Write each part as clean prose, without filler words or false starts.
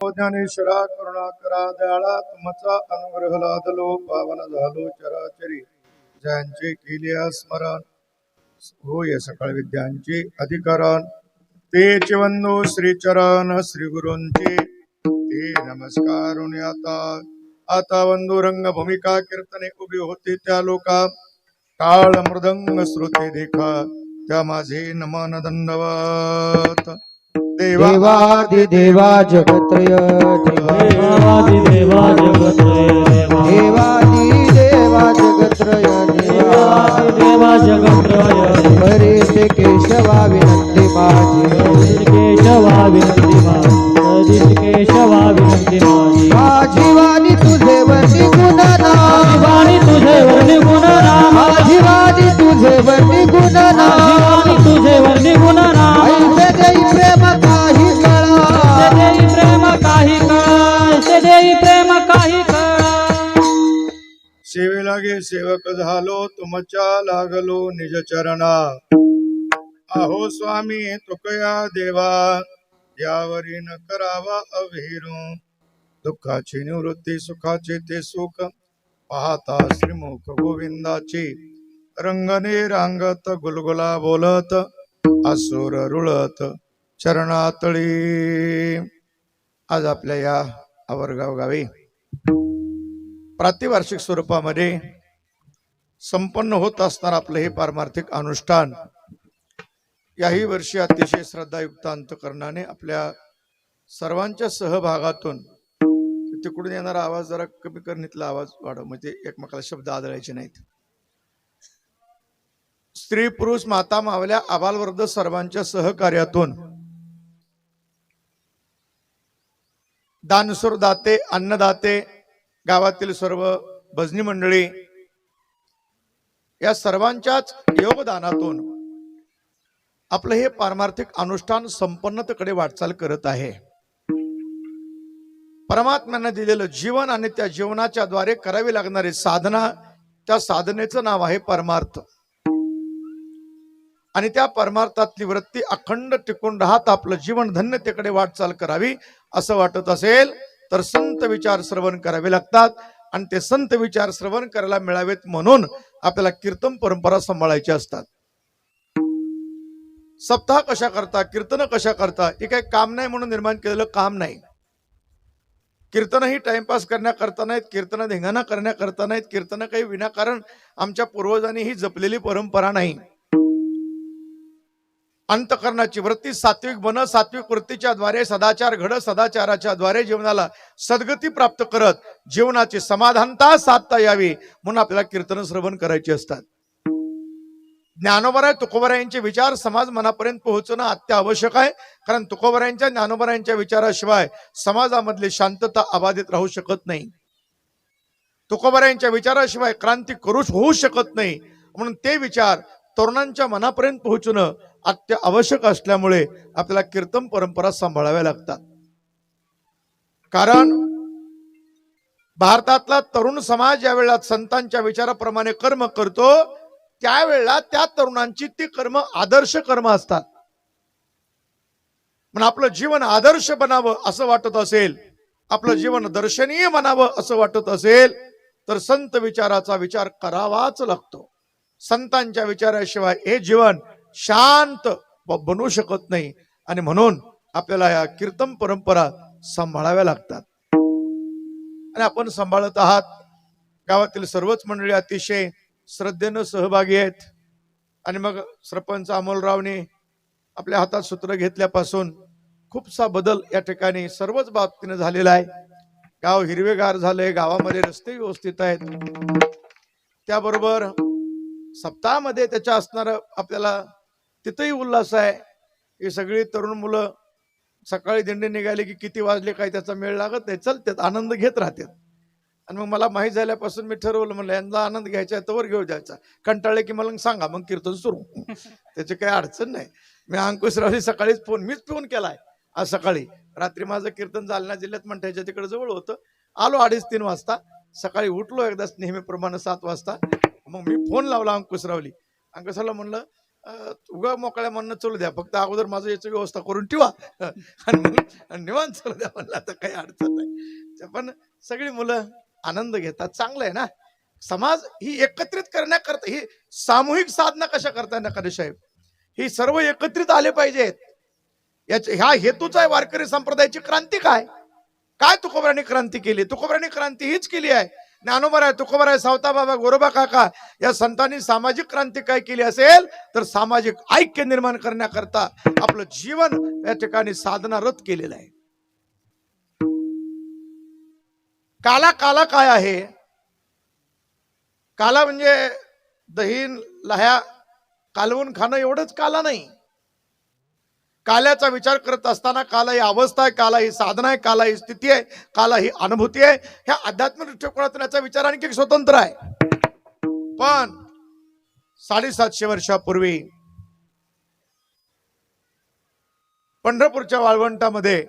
ज्ञानेश्वरा करुणाकरा दयाळा तुमचा अनुग्रह लादलो पावन झालो चराचरी ज्यांचे केले स्मरण होय सकळ विद्यांचे अधिकरण तेच वंदो श्रीचरण श्री गुरूंचे ते नमस्कारुन आता वंदो रंग भूमिका कीर्तने उभी होती त्या लोका टाळ मृदंग श्रुती देखा त्या माझे नमन दंडवत देवादिदेवा जगत्रय देवादिदेवा जगत्रय देवादिदेवा जगत्रय देवा जगत्रय हरे ते केशवा विनंती माझी केशवा विनंती माझी केशवा विनंती माझी माझी वाणी तुझे वर्णी गुणना वाणी तुझे वर्णी गुणना माझी वाणी तुझे वर्णी गुणना वाणी तुझे वर्णी गुणना ऐसे देई प्रेम काही कळा देई प्रेम काही कळ देई प्रेम काही कळ सेवे लागे सेवक झालो तुमच्या लागलो निज चरणा अहो स्वामी तुकया देवा यावरी न करावा अविरू दुःखाची निवृत्ती सुखाचे ते सुख पाहता श्रीमुख गोविंदाची रंगने रांगत गुलगुला बोलत असुर रुळत चरणातळी आज आपल्या या आवरगाव गावी प्रातिवार्षिक स्वरूपामध्ये संपन्न होत असणार आपलं हे पारमार्थिक अनुष्ठान याही वर्षी अतिशय श्रद्धायुक्त अंतकरणाने आपल्या सर्वांच्या सहभागातून तिकडून येणारा आवाज जरा कमी करणीतला आवाज वाढव म्हणजे एकमेकाला शब्द आदळायचे नाहीत. स्त्री पुरुष माता मावल्या आबालवर्ग सर्वांच्या सहकार्यातून दानसूर दाते अन्नदाते गावातील सर्व भजनी मंडळी या सर्वांच्याच योगदानातून आपलं हे पारमार्थिक अनुष्ठान संपन्नतेकडे वाटचाल करत आहे. परमात्म्याने दिलेलं जीवन आणि त्या जीवनाच्या द्वारे करावी लागणारी साधना त्या साधनेचं नाव आहे परमार्थ आणि त्या परमार्थातली वृत्ती अखंड टिकून राहत आपलं जीवन धन्यतेकडे वाटचाल करावी असं वाटत असेल तर संत विचार श्रवण करावे लागतात आणि ते संत विचार श्रवण करायला मिळावेत म्हणून आपल्याला कीर्तन परंपरा सांभाळायची असतात. सप्ताह कशा करता कीर्तन कशा करता हे काही काम नाही म्हणून निर्माण केलेलं काम नाही. कीर्तन ही टाइमपास करण्याकरता नाहीत, कीर्तन धिंगाणा करण्याकरता नाहीत, कीर्तन काही विनाकारण आमच्या पूर्वजांनी ही जपलेली परंपरा नाही. अंतकरणाची वृत्ती सात्विक बन सात्विक वृत्तीच्या द्वारे सदाचार घड सदाचाराच्या द्वारे जीवनाला सद्गती प्राप्त करत जीवनाची समाधानता साधता यावी म्हणून आपल्याला कीर्तन श्रवण करायची असतात. ज्ञानोबराय तुकोबरायांचे विचार समाज मनापर्यंत पोहोचणं अत्यावश्यक आहे. कारण तुकोबरायांच्या ज्ञानोबरायांच्या विचाराशिवाय समाजामधली शांतता अबाधित राहू शकत नाही. तुकोबरायांच्या विचाराशिवाय क्रांती होऊ शकत नाही. म्हणून ते विचार तरुणांच्या मनापर्यंत पोहोचणं अत्यावश्यक असल्यामुळे आपल्याला कीर्तन परंपरा सांभाळाव्या लागतात. कारण भारतातला तरुण समाज ज्या वेळेला संतांच्या विचाराप्रमाणे कर्म करतो त्यावेळेला त्या तरुणांची ती कर्म आदर्श कर्म असतात. म्हणून आपलं जीवन आदर्श बनावं असं वाटत असेल, आपलं जीवन दर्शनीय बनावं असं वाटत असेल तर संत विचाराचा विचार करावाच लागतो. संतांच्या विचाराशिवाय हे जीवन शांत बनवू शकत नाही आणि म्हणून आपल्याला या कीर्तन परंपरा सांभाळाव्या लागतात. आणि आपण सांभाळत आहात. गावातील सर्वच मंडळी अतिशय श्रद्धेनं सहभागी आहेत. आणि मग सरपंच अमोलरावने आपल्या हातात सूत्र घेतल्यापासून खूपसा बदल या ठिकाणी सर्वच बाबतीने झालेला आहे. गाव हिरवेगार झालंय, गावामध्ये रस्ते व्यवस्थित आहेत. त्याबरोबर सप्ताहामध्ये त्याच्या असणार आपल्याला तिथंही उल्हास आहे. ही सगळी तरुण मुलं सकाळी दिंडी निघाली की किती वाजले काय त्याचा मेळ लागत नाही, चलतात आनंद घेत राहतात. आणि मग मला माहीत झाल्यापासून मी ठरवलं म्हणलं यांचा आनंद घ्यायचा आहे तोवर घेऊ जायचा. कंटाळले की मला सांगा मग कीर्तन सुरू. त्याची काही अडचण नाही. मी अंकुशरावची सकाळीच मीच फोन केलाय आज सकाळी. रात्री माझं कीर्तन जालना जिल्ह्यात मंठ्याच्या तिकडे जवळ होतं. आलो 2:30-3 वाजता. सकाळी उठलो एकदाच नेहमीप्रमाणे 7 वाजता. मग मी फोन लावला अंकुशरावली. अंकुशरावला म्हणलं उगा मोकळ्या म्हणणं चालू द्या, फक्त अगोदर माझं याची व्यवस्था करून ठेवा आणि निवांत चालू द्या म्हणलं, आता काही अडचण नाही. पण सगळी मुलं आनंद घेतात, चांगलं आहे ना. समाज ही एकत्रित करण्याकरता, ही सामूहिक साधना कशा करता नकारे साहेब, ही सर्व एकत्रित आले पाहिजेत. ह्या हेतूचा आहे वारकरी संप्रदायाची क्रांती. काय तुकोबरांनी क्रांती केली? तुकोबरांनी क्रांती हीच केली आहे. ज्ञानोबराय, तुकोबराय, सावता बाबा, गोरोबा काका या संतांनी सामाजिक क्रांती काय केली असेल तर सामाजिक ऐक्य निर्माण करण्याकरता आपलं जीवन या ठिकाणी साधनारत केलेलं आहे. काला काय आहे? काला म्हणजे दही लह्या कालवून खाणं एवढंच काला नाही. काल्याचा विचार करत असताना काला ही अवस्था आहे, काला ही साधना आहे, काला ही स्थिती आहे, काला ही अनुभूती आहे. ह्या आध्यात्मिक दृष्टिकोनातून याचा विचार आणखी स्वतंत्र आहे. पण 750 वर्षापूर्वी पंढरपूरच्या वाळवंटामध्ये,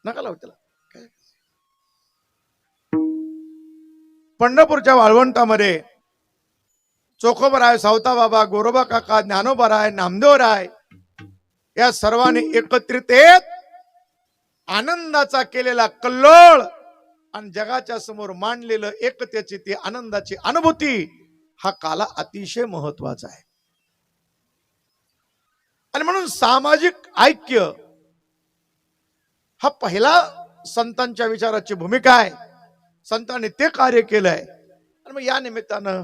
नका लावू त्याला, पंढरपूरच्या वाळवंटामध्ये चोखोबराय, सावता बाबा, गोरोबा काका, ज्ञानोबराय, नामदेवराय या सर्वांनी एकत्रित येत आनंदाचा केलेला कल्लोळ आणि जगाच्या समोर मांडलेलं एकतेची ती आनंदाची अनुभूती, हा काला अतिशय महत्वाचा आहे. आणि म्हणून सामाजिक ऐक्य हा पहिला संतांच्या विचाराची भूमिका आहे. संतांनी ते कार्य केलंय. आणि मग या निमित्तानं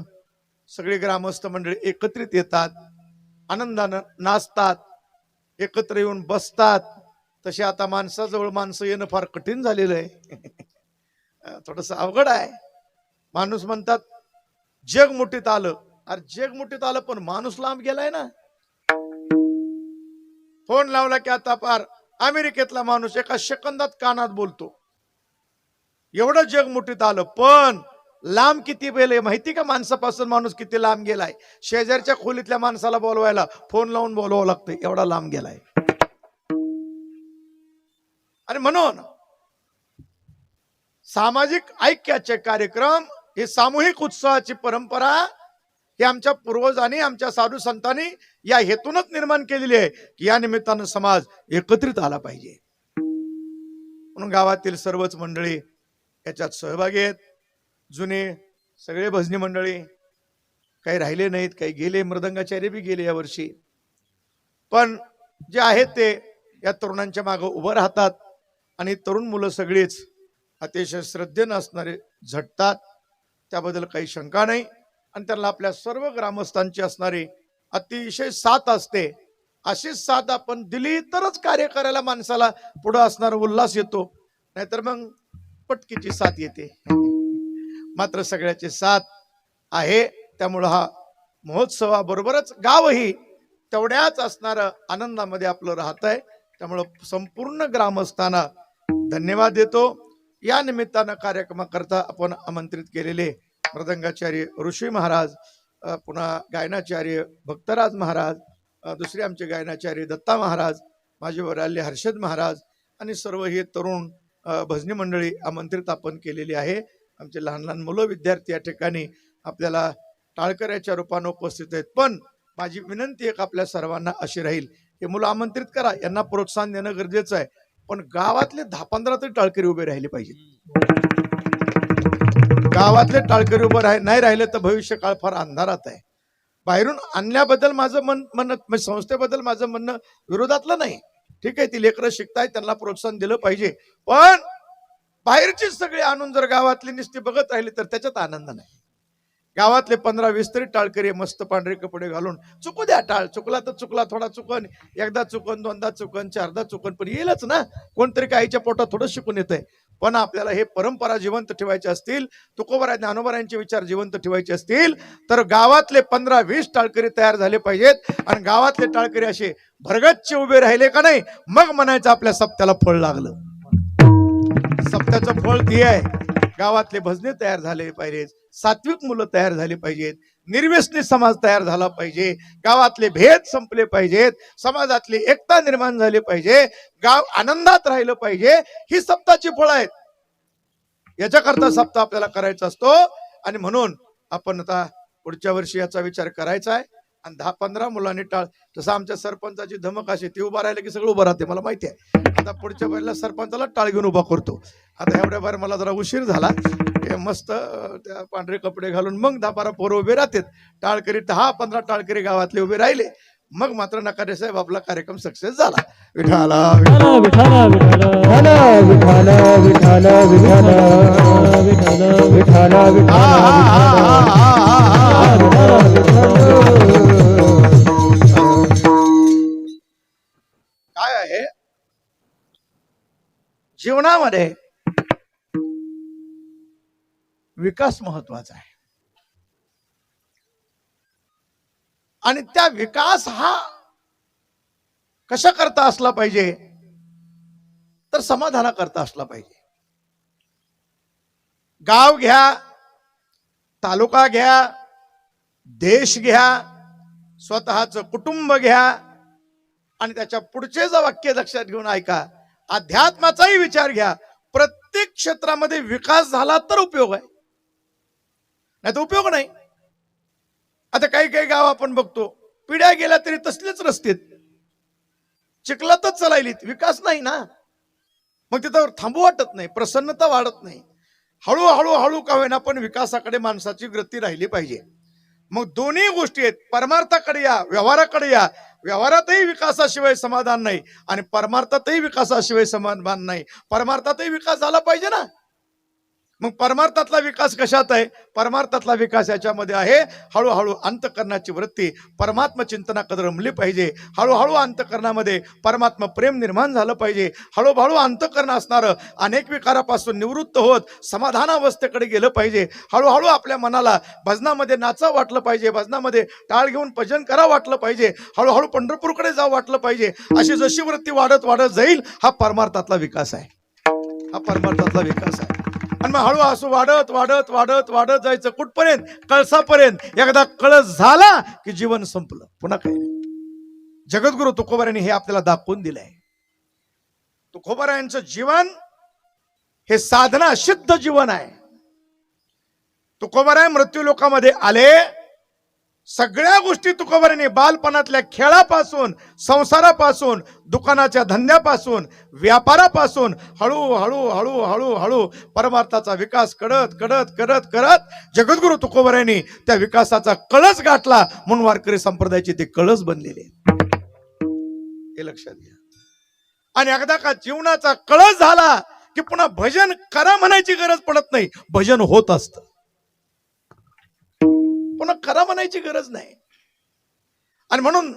सगळे ग्रामस्थ मंडळी एकत्रित येतात, आनंदानं नाचतात, एकत्र येऊन बसतात. तसे आता माणसाजवळ माणसं येणं फार कठीण झालेलं आहे. थोडस अवघड आहे. माणूस म्हणतात जग मुठीत आलं. अरे जग मुठीत आलं पण माणूस लांब गेलाय ना. फोन लावला की आता फार अमेरिकेतला माणूस एका सेकंदात कानात बोलतो. एवढं जग मुठीत आलं, पण लांब किती गेले माहिती का? माणसापासून माणूस किती लांब गेलाय. शेजारच्या खोलीतल्या माणसाला बोलवायला फोन लावून बोलवावं लागतंय, एवढा लांब गेलाय. आणि म्हणून सामाजिक ऐक्याचे कार्यक्रम, हे सामूहिक उत्सवाची परंपरा, ही आमच्या पूर्वजांनी, आमच्या साधू संतांनी या हेतूनच निर्माण केलेली आहे की या निमित्तानं समाज एकत्रित आला पाहिजे. म्हणून गावातील सर्वच मंडळी याच्यात सहभागी आहेत. जुने सगळे भजनी मंडळी, काही राहिले नाहीत, काही गेले, मृदंगाचार्य बी गेले यावर्षी. पण जे आहेत ते या तरुणांच्या मागे उभं राहतात. आणि तरुण मुलं सगळीच अतिशय श्रद्धेनं असणारे झटतात, त्याबद्दल काही शंका नाही. आणि त्यांना आपल्या सर्व ग्रामस्थांची असणारी अतिशय साथ असते. अशीच साथ आपण दिली तरच कार्य करायला माणसाला पुढे असणारा उल्हास येतो, नाहीतर मग पटकीची साथ येते. मात्र सगळ्याची साथ आहे. त्यामुळं हा महोत्सवाबरोबरच गावही तेवढ्याच असणार आनंदामध्ये आपलं राहत आहे. त्यामुळं संपूर्ण ग्रामस्थांना धन्यवाद देतो. या निमित्तानं कार्यक्रमाकरता आपण आमंत्रित केलेले मृदंगाचार्य ऋषी महाराज, पुन्हा गायनाचार्य भक्तराज महाराज, दुसरे आमचे गायनाचार्य दत्ता महाराज, माझे वराल्य हर्षद महाराज आणि सर्व हे तरुण भजनी मंडळी आमंत्रित आपण केलेली आहे. आमचे लहान लहान मुलं विद्यार्थी या ठिकाणी आपल्याला टाळकऱ्याच्या रूपाने उपस्थित आहेत. पण माझी विनंती एक आपल्या सर्वांना अशी राहील, हे मुलं आमंत्रित करा, यांना प्रोत्साहन देणं गरजेचं आहे. पण गावातले 10-15 तरी टाळकरी उभे राहिले पाहिजेत. गावातले टाळकरी उभे नाही राहिले तर भविष्य काळ फार अंधारात आहे. बाहेरून आणल्याबद्दल माझं म्हणणं, संस्थेबद्दल माझं म्हणणं विरोधातलं नाही. ठीक आहे, ती लेकरं शिकतायत, त्यांना प्रोत्साहन दिलं पाहिजे. पण बाहेरची सगळे आणून जर गावातली नुसती बघत राहिली तर त्याच्यात आनंद नाही. गावातले 15-20 तरी टाळकरी मस्त पांढरे कपडे घालून, चुकू द्या, टाळ चुकला तर चुकला, थोडा चुकन, एकदा चुकन, दोनदा चुकन, चारदा चुकन, पण येईलच ना. कोणतरी काहीच्या पोटात थोडं शिकून येतंय. पण आपल्याला हे परंपरा जिवंत ठेवायची असतील, तुकोबराय ज्ञानोबरायांचे विचार जिवंत ठेवायचे असतील तर गावातले 15-20 टाळकरी तयार झाले पाहिजेत. आणि गावातले टाळकरी असे भरगच्च उभे राहिले का नाही, मग म्हणायचं आपल्या सप्त्याला फळ लागलं. सप्त्याचं फळ ती आहे. गावातले भजने तयार झाले पाहिजेत, सात्विक मुलं तयार झाली पाहिजेत, निर्व्यसनी समाज तयार झाला पाहिजे, गावातले भेद संपले पाहिजेत, समाजातली एकता निर्माण झाली पाहिजे, गाव आनंदात राहिलं पाहिजे. ही सप्ताहाची फळं आहेत. याच्याकरता सप्ताह आपल्याला करायचा असतो. आणि म्हणून आपण आता पुढच्या वर्षी याचा विचार करायचा आहे आणि 10-15 मुलांनी टाळ. तसं आमच्या सरपंचाची धमक अशी, ती उभा राहिलं की सगळं उभं राहते, मला माहिती आहे. आता पुढच्या वेळेला सरपंचाला टाळ घेऊन उभा करतो. आता एवढ्या बार मला जरा उशीर झाला, हे मस्त त्या पांढरे कपडे घालून मग 10-12 पोरं उभे राहतात. टाळकरी 10-15 टाळकरी गावातले उभे राहिले, मग मात्र नकारे साहेब आपला कार्यक्रम सक्सेस झाला. विठाला विठ्ठल विठ्ठल विठाल विठाल विठाल विठाल विठाल विठाल काय आहे जीवनामध्ये विकास महत्वाचा आहे. आणि त्या विकास हा कशा करता असला पाहिजे, तर समाधाना करता असला पाहिजे. गाव घ्या, तालुका घ्या, देश घ्या, स्वतःच कुटुंब घ्या आणि त्याच्या पुढचे जे वाक्य लक्षात घेऊन ऐका. अध्यात्माचाही विचार घ्या. प्रत्येक क्षेत्रामध्ये विकास झाला तर उपयोग आहे, नाही तर उपयोग नाही. आता काही काही गाव आपण बघतो, पिढ्या गेल्या तरी तसलेच रस्ते, चिखलातच चालायलीत, विकास नाही ना. मग तिथं थांबू वाटत नाही, प्रसन्नता वाढत नाही. हळूहळू हळू का होईना पण विकासाकडे माणसाची वृत्ती राहिली पाहिजे. मग दोन्ही गोष्टी आहेत, परमार्थाकडे या, व्यवहाराकडे या. व्यवहारातही विकासाशिवाय समाधान नाही आणि परमार्थातही विकासाशिवाय समाधान नाही. परमार्थातही विकास झाला पाहिजे ना. मग परमार्थातला विकास कशात आहे? परमार्थातला विकास याच्यामध्ये आहे हळूहळू अंतःकरणाची वृत्ती परमात्मा चिंतनाकडे रमली पाहिजे. हळूहळू अंतःकरणामध्ये परमात्मा प्रेम निर्माण झालं पाहिजे. हळूहळू अंतःकरण असणारं अनेक विकारापासून निवृत्त होत समाधानावस्थेकडे गेलं पाहिजे. हळूहळू आपल्या मनाला भजनामध्ये नाचा वाटलं पाहिजे, भजनामध्ये टाळ घेऊन भजन करा वाटलं पाहिजे, हळूहळू पंढरपूरकडे जावं वाटलं पाहिजे. अशी जशी वृत्ती वाढत वाढत जाईल, हा परमार्थातला विकास आहे. हा परमार्थातला विकास आहे. आणि मग हळू असं वाढत वाढत वाढत वाढत जायचं कुठपर्यंत? कळसापर्यंत. एकदा कळस झाला की जीवन संपलं, पुन्हा काही नाही. जगद्गुरु तुकोबारायांनी हे आपल्याला दाखवून दिलंय. तुकोबारायांचं जीवन हे साधना सिद्ध जीवन आहे. तुकोबाराय मृत्यू लोकामध्ये आले, सगळ्या गोष्टी तुकोबारायांनी बालपणातल्या खेळापासून, संसारापासून, दुकानाच्या धंद्यापासून, व्यापारापासून हळूहळू हळूहळू हळू परमार्थाचा विकास करत करत करत करत जगद्गुरु तुकोबारायांनी त्या विकासाचा कळस गाठला. म्हणून वारकरी संप्रदायाचे ते कळस बनलेले, हे लक्षात घ्या. आणि एकदा का जीवनाचा कळस झाला की पुन्हा भजन करा म्हणायची गरज पडत नाही, भजन होत असतं. पुन्हा करा म्हणायची गरज नाही. आणि म्हणून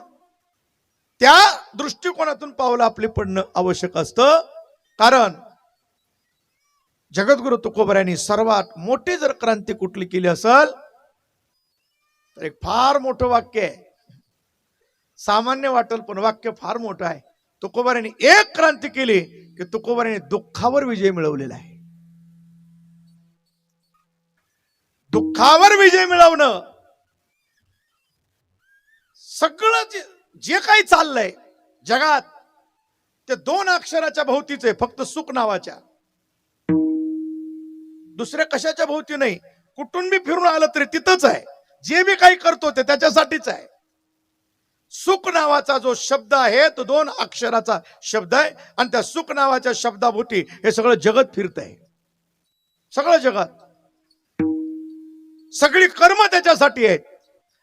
त्या दृष्टिकोनातून पावलं आपली पडणं आवश्यक असतं. कारण जगद्गुरु तुकोबारायांनी सर्वात मोठी जर क्रांती कुठली केली असेल तर एक फार मोठं वाक्य आहे. सामान्य वाटेल पण वाक्य फार मोठं आहे. तुकोबारायांनी एक क्रांती केली की तुकोबारायांनी दुःखावर विजय मिळवलेला आहे. दुःखावर विजय मिळवणं, सगळं जे काही चाललंय जगात ते 2 अक्षराच्या भोवतीच आहे, फक्त सुख नावाच्या. दुसऱ्या कशाच्या भोवती नाही. कुठून बी फिरून आलं तरी तिथंच आहे. जे बी काही करतो ते त्याच्यासाठीच आहे. सुख नावाचा जो शब्द आहे तो 2 अक्षराचा शब्द आहे आणि त्या सुख नावाच्या शब्दाभोवती हे सगळं जगत फिरत आहे. सगळं जगत, सगळी कर्म त्याच्यासाठी आहेत.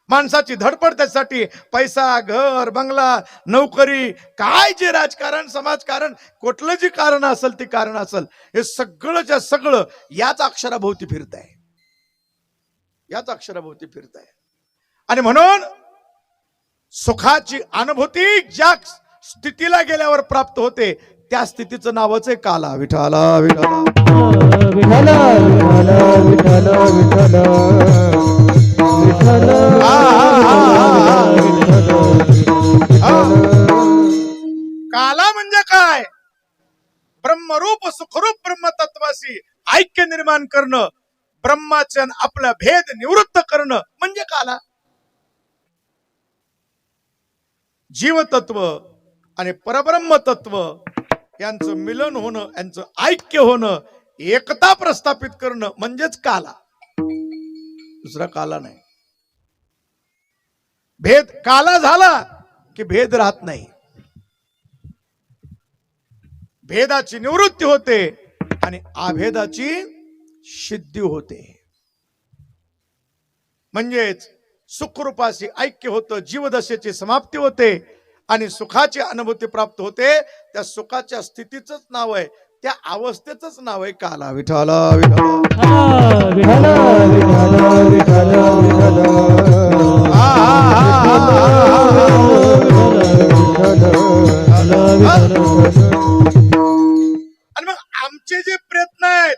माणसाची धडपड त्याच्यासाठी. पैसा, घर, बंगला, नोकरी, काय जे राजकारण, समाजकारण, कुठलं जे कारण असेल ते कारण असेल, हे सगळंच्या सगळं याच अक्षराभोवती फिरत आहे. याच अक्षराभोवती फिरत आहे. आणि म्हणून सुखाची अनुभूती ज्या स्थितीला गेल्यावर प्राप्त होते त्या स्थितीचं नावच आहे काला. विठाला विठाला विठाल विठाल विठाल विठाल काला म्हणजे काय? ब्रह्मरूप सुखरूप ब्रह्मतत्वाशी ऐक्य निर्माण करणं, ब्रह्माचं आपला भेद निवृत्त करणं म्हणजे काला. जीवतत्व आणि परब्रह्म तत्व यांचं मिलन होणं, यांचं ऐक्य होणं, एकता प्रस्थापित करणं म्हणजेच काला. दुसरा काला नाही. भेद काला झाला की भेद राहत नाही, भेदाची निवृत्ती होते आणि अभेदाची सिद्धी होते. म्हणजेच सुखरूपाशी ऐक्य होतं, जीवदशेची समाप्ती होते आणि सुखाची अनुभूती प्राप्त होते. त्या सुखाच्या स्थितीच नाव आहे, त्या अवस्थेच नाव आहे काला. विठ्ठल विठ्ठल विठ्ठल विठ्ठल विठ्ठल विठ्ठल हा, हा, हा, आणि मग आमचे जे प्रयत्न आहेत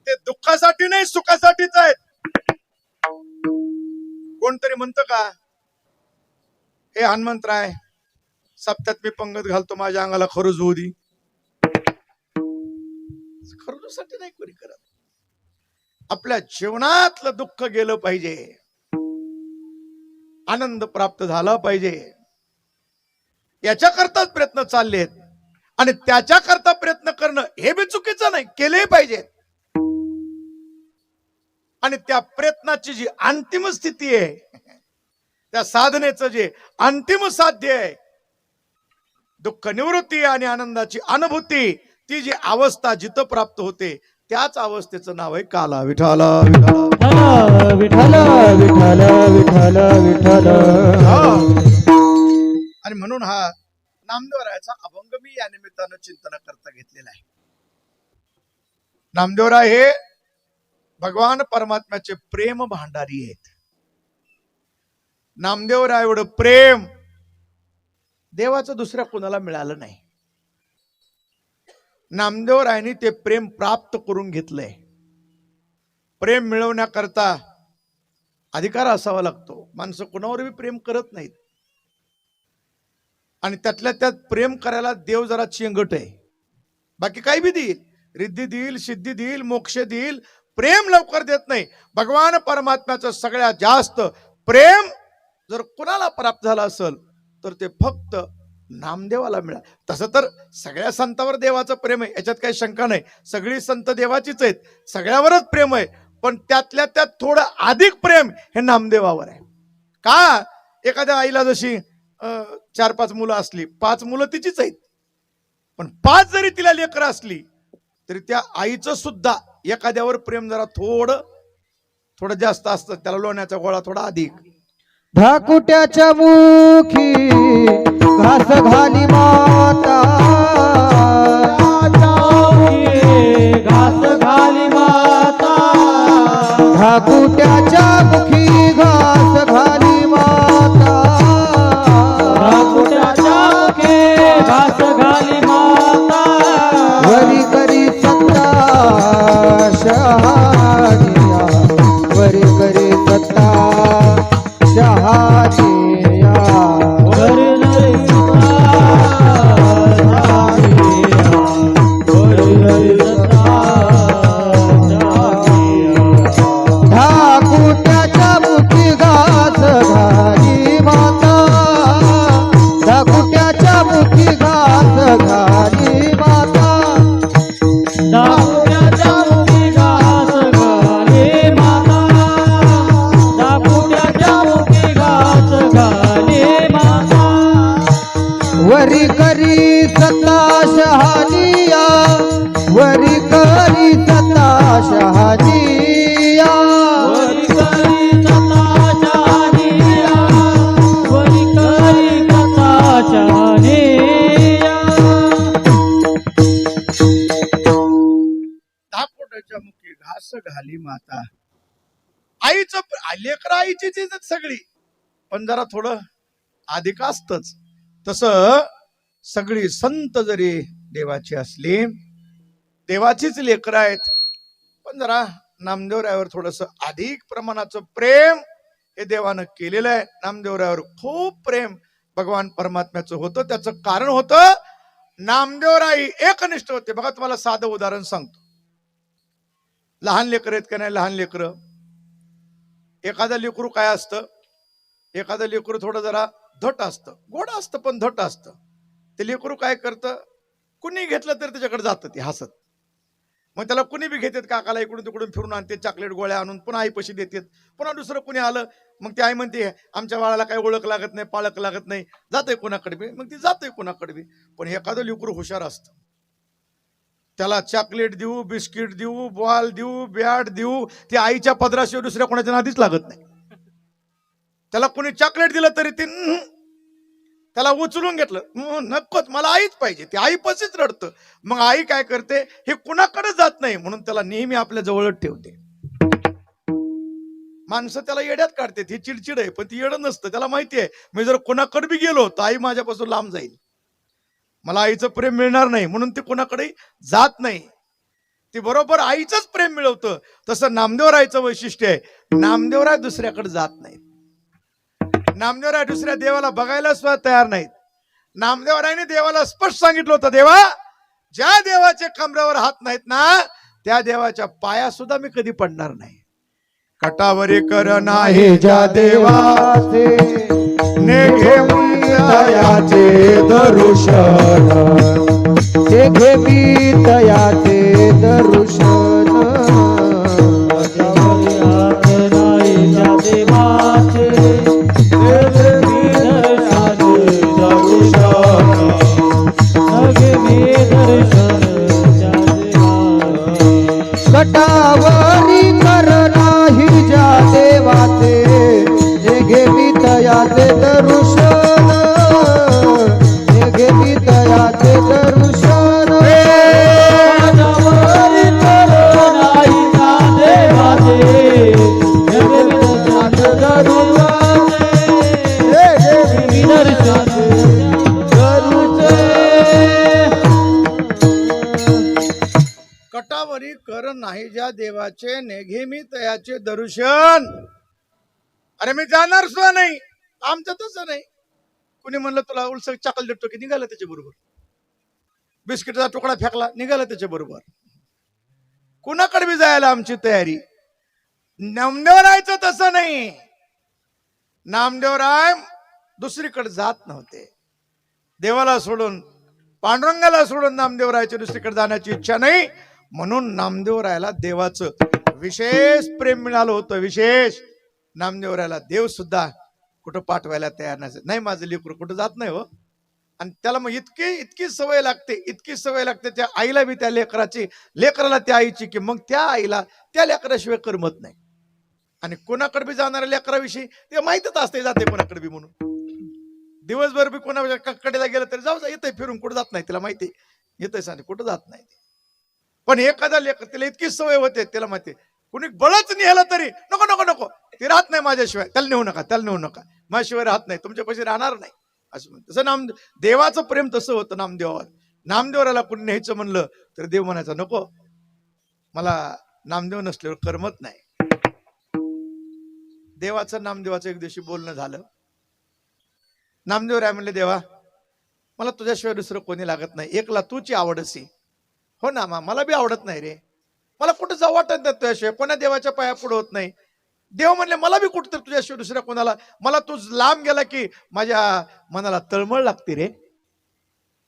ते दुःखासाठी नाही, सुखासाठीच आहेत. कोणतरी म्हणतं का, हे हनुमंतराय सप्त्यात मी पंगत घालतो, माझ्या अंगाला खरूज होऊ दे. खरूजसाठी नाही कोणी करत. आपल्या जीवनातलं दुःख गेलं पाहिजे, आनंद प्राप्त झाला पाहिजे, याच्याकरताच प्रयत्न चाललेत. आणि त्याच्याकरता प्रयत्न करणं हे बी चुकीचं नाही, केले पाहिजे. आणि त्या प्रयत्नाची जी अंतिम स्थिती आहे, त्या साधनेचं जे अंतिम साध्य आहे, दुःख निवृत्ती आणि आनंदाची अनुभूती, ती जी अवस्था जिथं प्राप्त होते त्याच अवस्थेचं नाव आहे काला. विठ्ठल विठ्ठल विठ्ठल विठ्ठल विठ्ठल विठ्ठल. आणि म्हणून हा नामदेवरायाचा अभंग मी या निमित्तानं चिंतन करता घेतलेला आहे. नामदेवराय हे भगवान परमात्म्याचे प्रेम भांडारी आहेत. नामदेवराय एवढं प्रेम देवाचं दुसऱ्या कोणाला मिळालं नाही. नामदेवरायांनी ते प्रेम प्राप्त करून घेतलंय. प्रेम मिळवण्याकरता अधिकार असावा लागतो. माणसं कोणावरही प्रेम करत नाहीत. आणि त्यातल्या त्यात प्रेम करायला देव जरा चिंगट आहे. बाकी काही बी देईल, रिद्धी देईल, सिद्धी देईल, मोक्ष देईल, प्रेम लवकर देत नाही. भगवान परमात्म्याचं सगळ्यात जास्त प्रेम जर कुणाला प्राप्त झालं असेल तर ते फक्त नामदेवाला मिळालं. तसं तर सगळ्या संतांवर देवाचं प्रेम आहे, याच्यात काही शंका नाही. सगळी संत देवाचीच आहेत, सगळ्यावरच प्रेम आहे. पण त्यातल्या त्यात थोडं अधिक प्रेम हे नामदेवावर आहे. का? एखाद्या आईला जशी 4-5 मुलं असली, 5 मुलं तिचीच आहेत, पण 5 जरी तिला लेकरं असली तरी त्या आईचं सुद्धा एखाद्यावर प्रेम जरा थोडं जास्त असतं. त्याला लोण्याचा गोळा थोडा अधिक. धाकुट्याच्या मुखी घास घाली माता, घास घाली माता. धाकुट्याच्या मुखी घास घाली माता, राकुटाच्या मुखे घास घाली माता. वरी करी सत्ता शहानिया, वरी करी सत्ता शहानिया. वरी नरी सत्ता शहानिया, वरी नरी सत्ता शहानिया. धाकुट्याच्या मुखी घास घाली माता, धाकुट्याच्या मुखी घास घाली माता. दाकुट्याच्या मुखी घास घाली माता, दाकुट्याच्या मुखी घास घाली माता. वरी करी सत्ता शहानिया, वरी करी सत्ता शहानिया. वरी करी सत्ता शहानिया, वरी करी सत्ता शहानिया. धाकोटाच्या मुखी घास घाली माता. आईचं लेकरं आईचीच आहेत सगळी, पण जरा थोडं अधिक असतच. तसं सगळी संत जरी देवाची असली, देवाचीच लेकरं आहेत, पण जरा नामदेवरायावर थोडस अधिक प्रमाणाचं प्रेम हे देवानं केलेलं आहे. नामदेवरायावर खूप प्रेम भगवान परमात्म्याचं होतं. त्याचं कारण होतं नामदेवराई एकनिष्ठ होते. बघा, तुम्हाला साधं उदाहरण सांगतो. लहान लेकर आहेत का नाही? लहान लेकरं, एखादं लेकरू काय असतं, एखादं लेकरू थोडं जरा धट असतं, गोड असतं पण धट असतं. ते लेकरू काय करतं, कुणी घेतलं तरी त्याच्याकडे जातं ते हसत. मग त्याला कुणी बी घेतात, काकाला इकडून तिकडून फिरून आणते, चॉकलेट गोळ्या आणून पुन्हा आई पैसे देतात. पुन्हा दुसरं कुणी आलं मग ती आई म्हणते आमच्या बाळाला काही ओळख लागत नाही, पाळख लागत नाही, जातंय कोणाकडे बी. मग ती जातंय कोणाकडे बी. पण एखादं लेकरू हुशार असतं, त्याला चॉकलेट देऊ, बिस्किट देऊ, बॉल देऊ, बॅट देऊ, ती आईच्या पदराशिवाय दुसऱ्या कोणाच्या नादीच लागत नाही. त्याला कोणी चॉकलेट दिलं तरी ती त्याला उचलून घेतलं, नकोच मला आईच पाहिजे, ती आई पशीच रडतं. मग आई काय करते, हे कुणाकडे जात नाही म्हणून त्याला नेहमी आपल्या जवळच ठेवते. माणसं त्याला येड्यात काढते, ही चिडचिड आहे, पण ती येडं नसतं. त्याला माहिती आहे मी जर कोणाकडे बी गेलो तर आई माझ्यापासून लांब जाईल, मला आईचं प्रेम मिळणार नाही, म्हणून ती कोणाकडे जात नाही. ती बरोबर आईचंच प्रेम मिळवतं. तसं नामदेवरायचं वैशिष्ट्य आहे, नामदेवराय दुसऱ्याकडे जात नाही. नामदेवराय दुसऱ्या देवाला बघायला सुद्धा तयार नाहीत. नामदेवरायने देवाला स्पष्ट सांगितलं होतं, देवा ज्या देवाचे कमरेवर हात नाहीत ना त्या देवाच्या पाया सुद्धा मी कधी पडणार नाही. कटावरी कर नाही ज्या देवाचे, नेघे दयाचे दर्शन, घे मी तयाचे दर्शन. कटावरी कर नाही ज्या देवाचे, घे मी तयाचे दर्शन, घे मी तयाचे दर्शन. कटावरी कर नाही ज्या देवाचे, नेघे मी तयाचे दर्शन. अरे मी जाणार सुद्धा नाही. आमचं तसं नाही. कुणी म्हणलं तुला उलसक चाकल देतो की निघाला त्याच्या बरोबर, बिस्किटचा तुकडा फेकला निघाला त्याच्या बरोबर. कुणाकडे बी जायला आमची तयारी. नामदेवरायचं तसं नाही. नामदेवराय दुसरीकडे जात नव्हते. देवाला सोडून, पांडुरंगाला सोडून नामदेवरायच्या दुसरीकडे जाण्याची इच्छा नाही. म्हणून नामदेवरायला देवाचं विशेष प्रेम मिळालं होतं, विशेष. नामदेवरायला देव सुद्धा कुठं पाठवायला तयार नाही. माझं लेकरू कुठं जात नाही हो. आणि त्याला मग इतकी सवय लागते, इतकी सवय लागते त्या आईला बी त्या लेकराची, लेकराला त्या आईची, की मग त्या आईला त्या लेकराशिवाय करमत नाही. आणि कोणाकडे बी जाणाऱ्या लेकराविषयी ते माहितच असते जाते कोणाकडे बी म्हणून. दिवसभर बी कोणा कडेला गेलं तरी जाऊ येतंय फिरून, कुठं जात नाही, तिला माहिती येतंय सांग कुठं जात नाही. पण एखादा लेकर तिला इतकी सवय होते, त्याला माहिती कुणी बळच निघालं तरी नको नको नको, ते राहत नाही माझ्याशिवाय, त्याला नेऊ नका, त्याला नेऊ नका, माझ्याशिवाय राहत नाही, तुमच्या पैसे राहणार नाही असं म्हणत. तसं देवाचं प्रेम तसं होतं नामदेवावर. नामदेवराला कुणी न्यायचं म्हणलं तर देव म्हणायचा नको, मला नामदेव नसल्यावर करमत नाही. देवाचं नामदेवाचं एक दिवशी बोलणं झालं. नामदेवराय म्हणले देवा मला तुझ्याशिवाय दुसरं कोणी लागत नाही, एकला तूची आवड असी. हो ना मला बी आवडत नाही रे, मला कुठं जाऊ वाटत नाही तुझ्याशिवाय, कोणा देवाच्या पाया पुढे होत नाही. देव म्हणले मला बी कुठं तर तुझ्याशिवाय दुसऱ्या कोणाला, मला तू लांब गेला की माझ्या मनाला तळमळ लागते रे,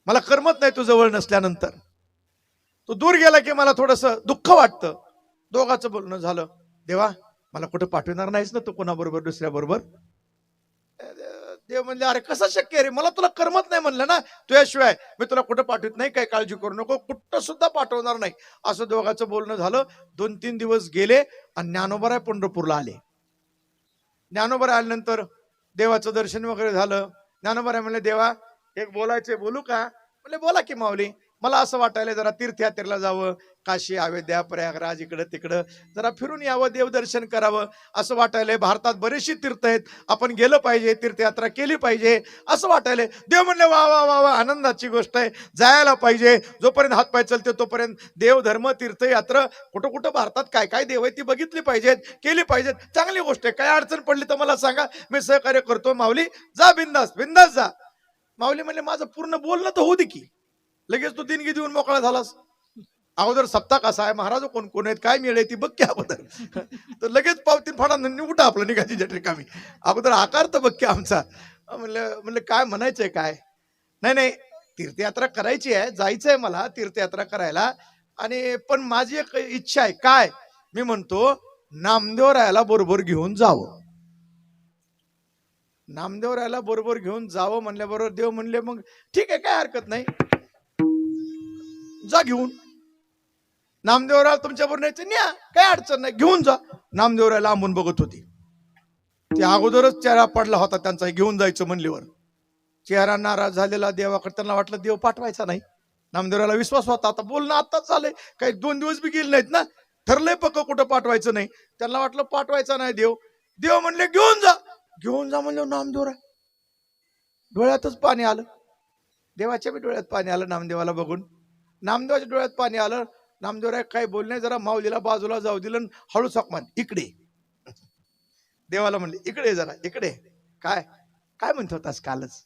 मला करमत नाही तू जवळ नसल्यानंतर. तू दूर गेला की मला थोडस दुःख वाटतं. दोघांचं बोलणं झालं. देवा मला कुठं पाठवणार नाहीस ना तू कोणाबरोबर दुसऱ्या बरोबर. देव म्हणले अरे कसं शक्य आहे रे, मला तुला करमत नाही म्हणलं ना, तुझ्याशिवाय मी तुला कुठं पाठवत नाही, काही काळजी करू नको, कुठं सुद्धा पाठवणार नाही. असं दोघांचं बोलणं झालं. 2-3 दिवस गेले आणि ज्ञानोबराय पंढरपूरला आले. ज्ञानोबराय आल्यानंतर देवाचं दर्शन वगैरे झालं. ज्ञानोबराय म्हणले देवा एक बोलायचे, बोलू का? म्हणले बोला की माऊली, मला असं वाटायला जरा तीर्थयात्रेला जावं, काशी अयोध्या प्रयागराज इकडं तिकडं जरा फिरून यावं, देवदर्शन करावं असं वाटायलंय. भारतात बरेचशी तीर्थ आहेत, आपण गेलं पाहिजे, तीर्थयात्रा केली पाहिजे असं वाटायलंय. देव म्हणले वा वा वा वा, आनंदाची गोष्ट आहे, जायला पाहिजे. जोपर्यंत हातपाय चालते तोपर्यंत देव धर्म तीर्थयात्रा कुठं कुठं भारतात काय काय देव आहे ती बघितली पाहिजेत, केली पाहिजेत. चांगली गोष्ट आहे. काय अडचण पडली तर मला सांगा, मी सहकार्य करतो. माऊली जा, बिंदास बिंदास जा. माऊली म्हणले माझं पूर्ण बोलणं तर होऊ दे की, लगेच तू दिनगी देऊन मोकळा झालास. अगोदर सप्ताह कसा आहे, महाराज कोण कोण आहेत, काय मिळेल ती बघ की अगोदर. तर लगेच पावतीन फाडा उठा आपलं निघायची जटरिकामी, अगोदर आकार तर बघ की आमचा. म्हणलं काय म्हणायचंय काय? नाही तीर्थयात्रा करायची आहे, जायचंय मला तीर्थयात्रा करायला, आणि पण माझी एक इच्छा आहे, काय मी म्हणतो, नामदेवरायाला बरोबर घेऊन जावं. नामदेवरायाला बरोबर घेऊन जावं म्हणल्याबरोबर देव म्हणले मग ठीक आहे, काय हरकत नाही, जा घेऊन. नामदेवराला तुमच्या बरोबर न्यायचं, न्या, काय अडचण नाही, घेऊन जा. नामदेवराय लांबून बघत होती. ते अगोदरच चेहरा पडला होता त्यांचा, घेऊन जायचं म्हणल्यावर चेहरा नाराज झालेला देवाकडे. त्यांना वाटलं देव पाठवायचा नाही. नामदेवराला विश्वास होता, आता बोलणं आताच झालंय, काही 2 दिवस बी गेले नाहीत ना, ठरलंय पक्क कुठं पाठवायचं नाही. त्यांना वाटलं पाठवायचा नाही देव. देव म्हणले घेऊन जा. घेऊन जा म्हणलं नामदेवराय डोळ्यातच पाणी आलं. देवाच्या बी डोळ्यात पाणी आलं नामदेवाला बघून. नामदेवाच्या डोळ्यात पाणी आलं. नामदेवराय काय बोलणे, जरा माऊलीला बाजूला जाऊ दिलं, हळू सकमान इकडे. देवाला म्हणले इकडे, जरा इकडे. काय काय म्हणत होतास कालच,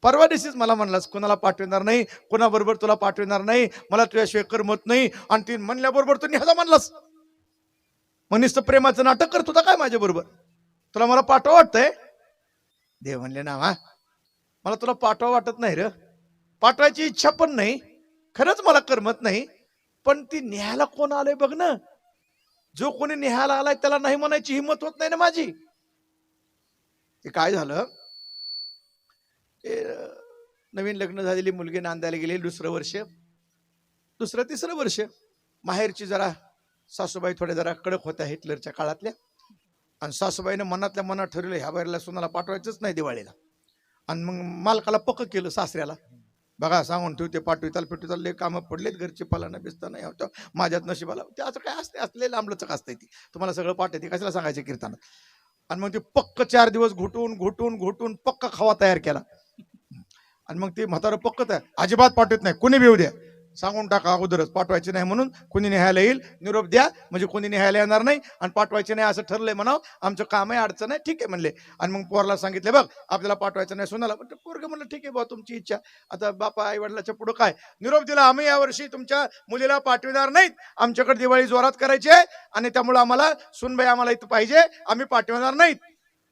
परवा दिवशीच मला म्हणलास कोणाला पाठवणार नाही, कोणाबरोबर तुला पाठवणार नाही, मला तुझ्याशिवाय करमत नाही, आणि ती म्हणल्याबरोबर तू निहाजा म्हणलास. मग नुसतं प्रेमाचं नाटक करत होता काय माझ्या बरोबर, तुला मला पाठवा वाटतंय. देव म्हणले ना, मला तुला पाठवा वाटत नाही रे, पाठवायची इच्छा पण नाही, खरंच मला करमत नाही, पण ती न्यायला कोण आलंय बघ ना, जो कोणी न्यायला आलाय त्याला नाही म्हणायची हिंमत होत नाही ना माझी. ते काय झालं, नवीन लग्न झालेली मुलगी नांदायला गेली, दुसरं तिसरं वर्ष. माहेरची जरा सासूबाई थोड्या जरा कडक होत्या हिटलरच्या काळातल्या, आणि सासूबाईने मनातल्या मनात ठरवलं ह्या बाहेरला सुनाला पाठवायचंच नाही दिवाळीला. आणि मग मालकाला पक्क केलं सासऱ्याला, बघा सांगून ठेवते पाठविताल पिटविताल, लय कामं पडलेत घरचे, पलाना बिस्ता नाही होतं माझ्यात नशिबाला. ते असं काय असते, असले लांबलचक असते ती, तुम्हाला सगळं पाठवते, कशाला सांगायचे कीर्तनात. आणि मग ते पक्क 4 दिवस घुटून पक्क खावा तयार केला. आणि मग ते म्हातारं पक्क तयार, अजिबात पाठवत नाही, कोणी बी येऊ द्या, सांगून टाका अगोदरच पाठवायचे नाही म्हणून, कोणी न्यायला येईल निरोप द्या, म्हणजे कोणी न्यायला येणार नाही, आणि पाठवायचे नाही असं ठरलंय म्हणावं, आमचं काम आहे, अडचण आहे, ठीक आहे म्हणले. आणि मग पोरला सांगितले बघ आपल्याला पाठवायचं नाही सुनाला. पण पोरग म्हणलं ठीक आहे बा तुमची इच्छा, आता बापा आई वडिलाच्या पुढं काय. निरोप दिला, आम्ही यावर्षी तुमच्या मुलीला पाठविणार नाहीत, आमच्याकडे दिवाळी जोरात करायची आहे, आणि त्यामुळे आम्हाला सुनबाई आम्हाला इथं पाहिजे, आम्ही पाठवणार नाहीत.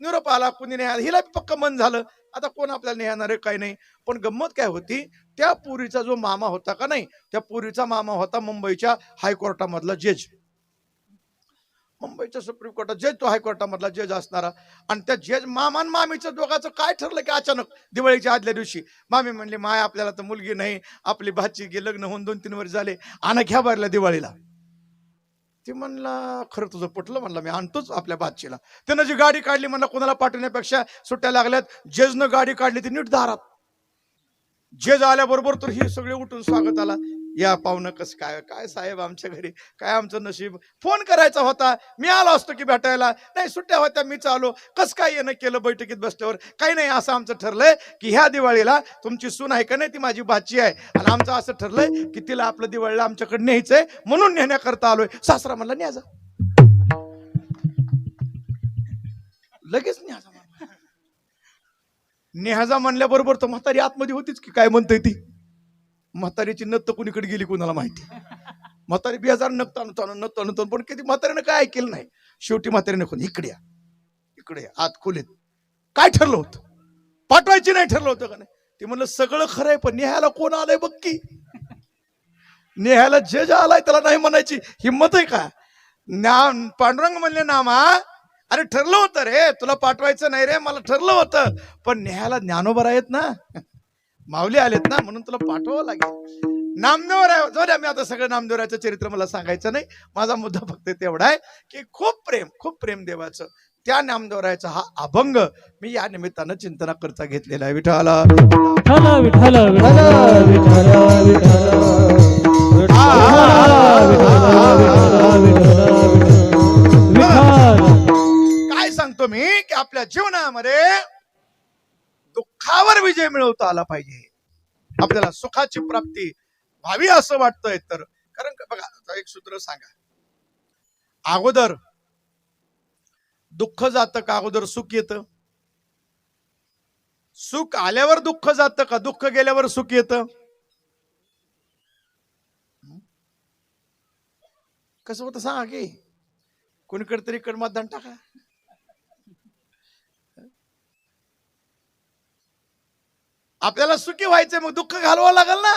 निरोप आला, कुणी नाही, हिला पक्क मन झालं, आता कोण आपल्याला नेणार आहे काही नाही. पण गंमत काय होती, त्या पुरीचा जो मामा होता का नाही, त्या पुरीचा मामा होता मुंबईच्या हायकोर्टामधला जज, मुंबईच्या सुप्रीम कोर्टात जज, तो हायकोर्टामधला जज असणारा. आणि त्या जज मामा मामीचं दोघांचं काय ठरलं की अचानक दिवाळीच्या आदल्या दिवशी मामी म्हणली माय आपल्याला तर मुलगी नाही, आपली भाची लग्न होऊन 2-3 वर्ष झाले, आणा घ्या बाहेरला दिवाळीला. ती म्हणला खरं तुझं पटलं, म्हणलं मी आणतोच आपल्या भाचीला. त्यानं जी गाडी काढली, म्हणलं कोणाला पाठवण्यापेक्षा सुट्ट्या लागल्यात, जजनं गाडी काढली ती नीट दारात. जज आल्याबरोबर तर ही सगळे उठून स्वागत आला, या पाहुणं कसं काय, काय साहेब आमच्या घरी, काय आमचं नशीब, फोन करायचा होता, मी आलो असतो की भेटायला, नाही सुट्ट्या होत्या मीच आलो, कसं काय येणं केलं बैठकीत बसल्यावर, काही नाही, असं आमचं ठरलंय की ह्या दिवाळीला तुमची सून आहे का नाही, ती माझी भाची आहे, आणि आमचं असं ठरलंय की तिला आपलं दिवाळीला आमच्याकडे न्यायचंय, म्हणून नेण्याकरता आलोय. सासरा म्हणला न्या जा, लगेच न्याजा. नेहाजा म्हणल्याबरोबर तर म्हातारी आतमध्ये होतीच की काय म्हणतय ती. म्हातारीची नत्त कुणीकडे गेली कोणाला माहिती. म्हातारी 2000 नक्ता पण किती म्हातारीनं काय ऐकलं नाही. शेवटी म्हातारीने कोण इकडे या, इकडे आत खोलीत, काय ठरलं होतं, पाठवायची नाही ठरलं होतं का नाही. ते म्हणलं सगळं खरंय, पण नेहायला कोण आलंय बघ की, नेहायला जज आलाय, त्याला नाही म्हणायची हिंमत आहे का. पांडुरंग म्हणले नामा, अरे ठरलं होतं रे, तुला पाठवायचं नाही रे, मला ठरलं होतं, पण न्यायला ज्ञानोबा आहेत ना, माऊली आलेत ना, म्हणून तुला पाठवावं लागेल. नामदेवराय जाऊ मी आता सगळं नामदेवरायचं चरित्र मला सांगायचं नाही, माझा मुद्दा फक्त तेवढा आहे की खूप प्रेम देवाचं. त्या नामदेवरायचा हा अभंग मी या निमित्तानं चिंतनाकरता घेतलेला आहे. विठ्ठला विठ्ठल विठ्ठल विठ्ठल विठ्ठल काय सांगतो मी की आपल्या जीवनामध्ये दुःखावर विजय मिळवता आला पाहिजे, आपल्याला सुखाची प्राप्ती व्हावी असं वाटतंय. तर कारण बघा आता एक सूत्र सांगा, अगोदर दुःख जातं का अगोदर सुख येतं? सुख आल्यावर दुःख जातं का दुःख गेल्यावर सुख येतं? कसं होतं सांगा की, कोणीकडे तरी इकडे मतदान टाका. आपल्याला सुखी व्हायचंय, मग दुःख घालवावं लागेल ना.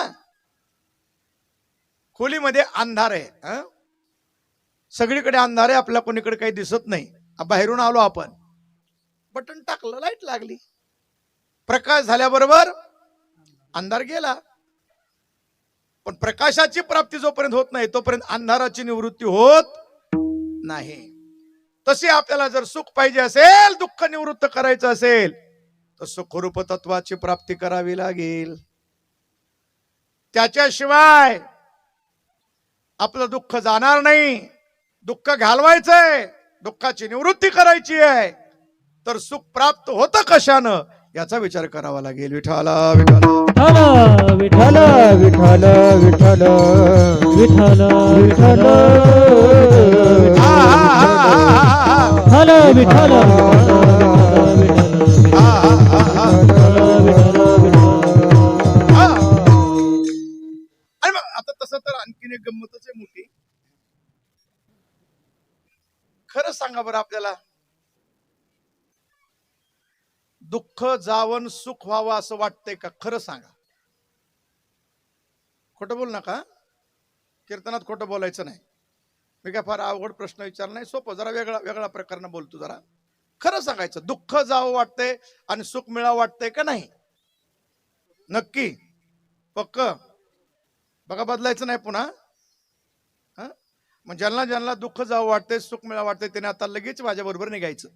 खोलीमध्ये अंधार आहे हं? सगळीकडे अंधार आहे, आपल्या कोणीकडे काही दिसत नाही. बाहेरून आलो आपण, बटन टाकलं, लाईट लागली, प्रकाश झाल्याबरोबर अंधार गेला. पण प्रकाशाची प्राप्ती जोपर्यंत होत नाही तोपर्यंत अंधाराची निवृत्ती होत नाही. तसे आपल्याला जर सुख पाहिजे असेल, दुःख निवृत्त करायचं असेल, तर सुखरूप तत्वाची प्राप्ती करावी लागेल. त्याच्याशिवाय आपलं दुःख जाणार नाही. दुःख घालवायचंय, दुःखाची निवृत्ती करायची आहे, तर सुख प्राप्त होतं कशानं याचा विचार करावा लागेल. विठाला विठाला विठ्ठल विठ्ठल विठ्ठल विठ्ठल विठ्ठल विठ्ठल विठ्ठल आणि मग आता तसं तर आणखीन एक गंमतच आहे मोठी. खरं सांगा बरं, आपल्याला दुःख जावं सुख व्हावं असं वाटतंय का? खरं सांगा, खोटं बोल नका. कीर्तनात खोटं बोलायचं नाही. मी काय फार अवघड प्रश्न विचारला नाही, सोपं जरा वेगळा वेगळा प्रकारनं बोलतो. जरा खरं सांगायचं, दुःख जावं वाटतंय आणि सुख मिळावं वाटतंय का नाही? नक्की पक्क बघा, बदलायचं नाही पुन्हा. मग ज्यांना ज्यांना दुःख जावं वाटतंय, सुख मिळावं वाटतंय, त्याने आता लगेच माझ्या बरोबर निघायचं.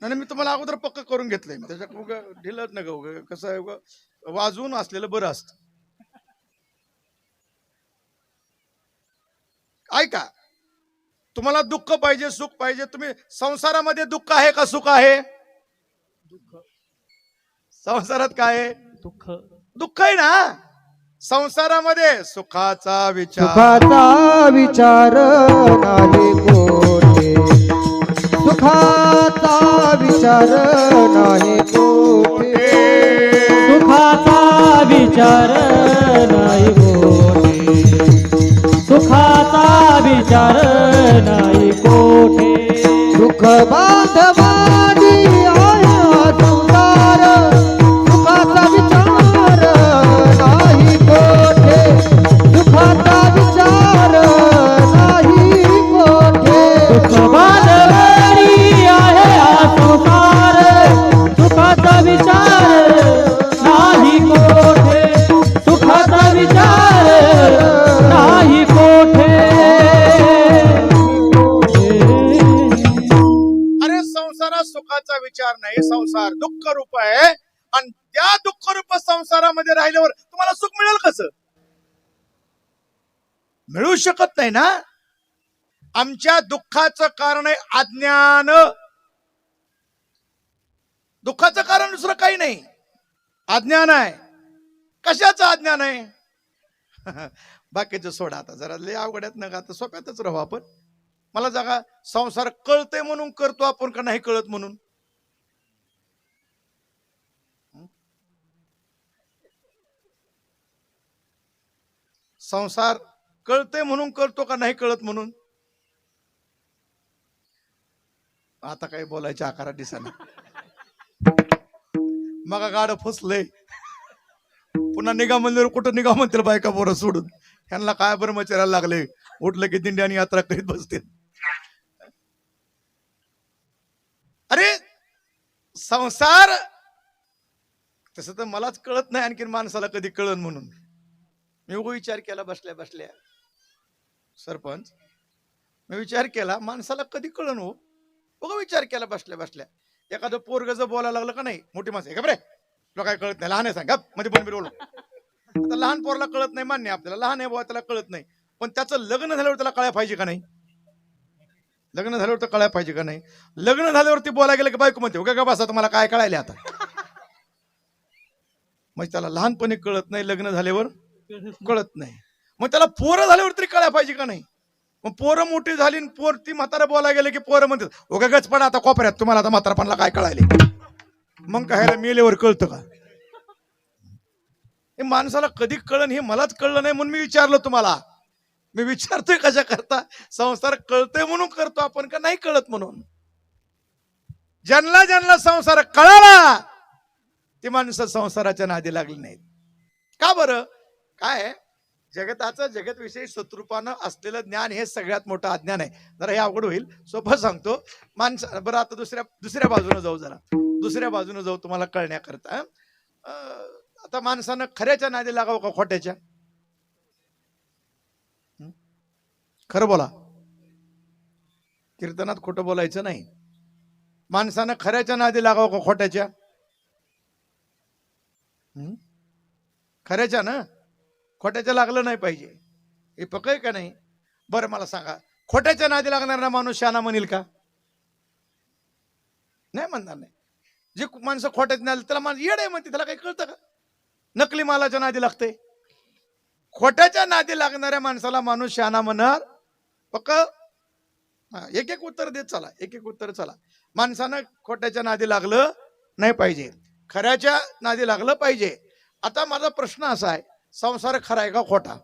नाही, मी तुम्हाला अगोदर पक्क करून घेतलंय. त्याच्यात उगा ढिलत नका, उगा कसं आहे, उगा वाजवून असलेलं बरं असतं. ऐका, तुम्हाला दुःख पाहिजे, सुख पाहिजे, तुम्ही संसारामध्ये दुःख आहे का सुख आहे? संसारात काय आहे? दुःख दुःख आहे ना. संसारामध्ये सुखाचा विचार, सुखाचा विचार नाही कोठे, सुखाचा विचार नाही कोठे, सुखाचा विचार नाही कोठे, सुखाचा विचार नाही कोठे. दुःख बांधवानी आहे संसार, सुखाचा विचार नाही कोठे, सुखाचा विचार नाही कोठे. दुःख बांधवानी आहे हा संसार, सुखाचा विचार नाही कोठे, सुखाचा विचार नाही कोठे. अरे संसारात सुखाचा विचार नाही, संसार दुःख रूप आहे. आणि त्या दुःख रूप संसारामध्ये राहिल्यावर तुम्हाला सुख मिळेल कसं? मिळू शकत नाही ना. आमच्या दुःखाचं कारण आहे अज्ञान. दुःखाचं कारण दुसरं काही नाही, अज्ञान आहे. कशाचं अज्ञान आहे? बाकीचं सोडा, आता जरा लय अवघड्यात नका, आता सोप्यातच राहू आपण. मला जागा, संसार कळतंय म्हणून करतो आपण का नाही कळत म्हणून? संसार कळतंय म्हणून करतो का नाही कळत म्हणून? आता काही बोलायच्या आकारात दिसेना. मग गाड फसलंय, पुन्हा निघा मंदिर, कुठं निघा म्हणतील बायका पोरं सोडून. ह्यांना काय ब्रह्मचर्याला लागले, उठलं की दिंडी आणि यात्रा करीत बसतील. अरे संसार तसं तर मलाच कळत नाही, आणखीन माणसाला कधी कळन म्हणून. मी उगा विचार केला बसल्या बसल्या, सरपंच मी विचार केला, माणसाला कधी कळन हो. उगा विचार केला बसल्या बसल्या, एखादं पोरग जर बोलायला लागलं का नाही, मोठी माणसं का बरे तुला काय कळत नाही, लहान आहे सांग मध्ये पण बोलू. आता लहान पोरला कळत नाही, मान्य आपल्याला, लहान आहे बुवा त्याला कळत नाही, पण त्याचं लग्न झाल्यावर त्याला कळायला पाहिजे का नाही? लग्न झाल्यावर तर कळायला पाहिजे का नाही? लग्न झाल्यावरती बोलायला गेलं की बायको म्हणते उगा का बसा तुम्हाला काय कळायले आता. मग त्याला लहानपणी कळत नाही, लग्न झाल्यावर कळत नाही, मग त्याला पोरं झाल्यावर तरी कळायला पाहिजे का नाही? मग पोरं मोठी झाली, पोर ती म्हातारा बोलायला गेले की पोरं म्हणतात उगाच पण आता कोपऱ्यात, तुम्हाला आता म्हातारपणाला काय कळायले? मग काय मेलेवर कळतं का? हे माणसाला कधी कळण हे मलाच कळलं नाही, म्हणून मी विचारलं तुम्हाला. मी विचारतोय कशा करता, संसार कळतोय म्हणून करतो आपण का नाही कळत म्हणून? ज्यांना ज्यांना संसार कळाला ती माणसं संसाराच्या नादी लागली नाहीत. का बरं? काय जगताचं जगतविषयी शत्रुपानं असलेलं ज्ञान हे सगळ्यात मोठं अज्ञान आहे. जरा हे अवघड होईल, सोपं सांगतो. बरं आता दुसऱ्या बाजूने जाऊ, जरा दुसऱ्या बाजूने जाऊ तुम्हाला कळण्याकरता. आता माणसानं खऱ्याच्या नादी लागावं का खोट्याच्या? खरं बोला, कीर्तनात खोटं बोलायचं नाही. माणसानं खऱ्याच्या नादी लागावं का खोट्याच्या? खऱ्याच्या ना, खोट्याच्या लागलं नाही पाहिजे. हे पकय का नाही? बरं मला सांगा, खोट्याच्या नादी लागणारा माणूस शहाणा म्हणेल का? नाही म्हणणार नाही. जे माणसं खोट्याच्या नादी, त्याला माणूस येड आहे म्हणते, त्याला काही कळतं का? नकली मालाच्या नादी लागते. खोट्याच्या नादी लागणाऱ्या माणसाला माणूस शहाणा म्हणणार. पक्क? एक एक उत्तर देत चला, एक एक उत्तर चला. माणसानं खोट्याच्या नादी लागलं नाही पाहिजे, खऱ्याच्या नादी लागलं पाहिजे. आता माझा प्रश्न असा आहे, संसार खरा आहे का खोटा?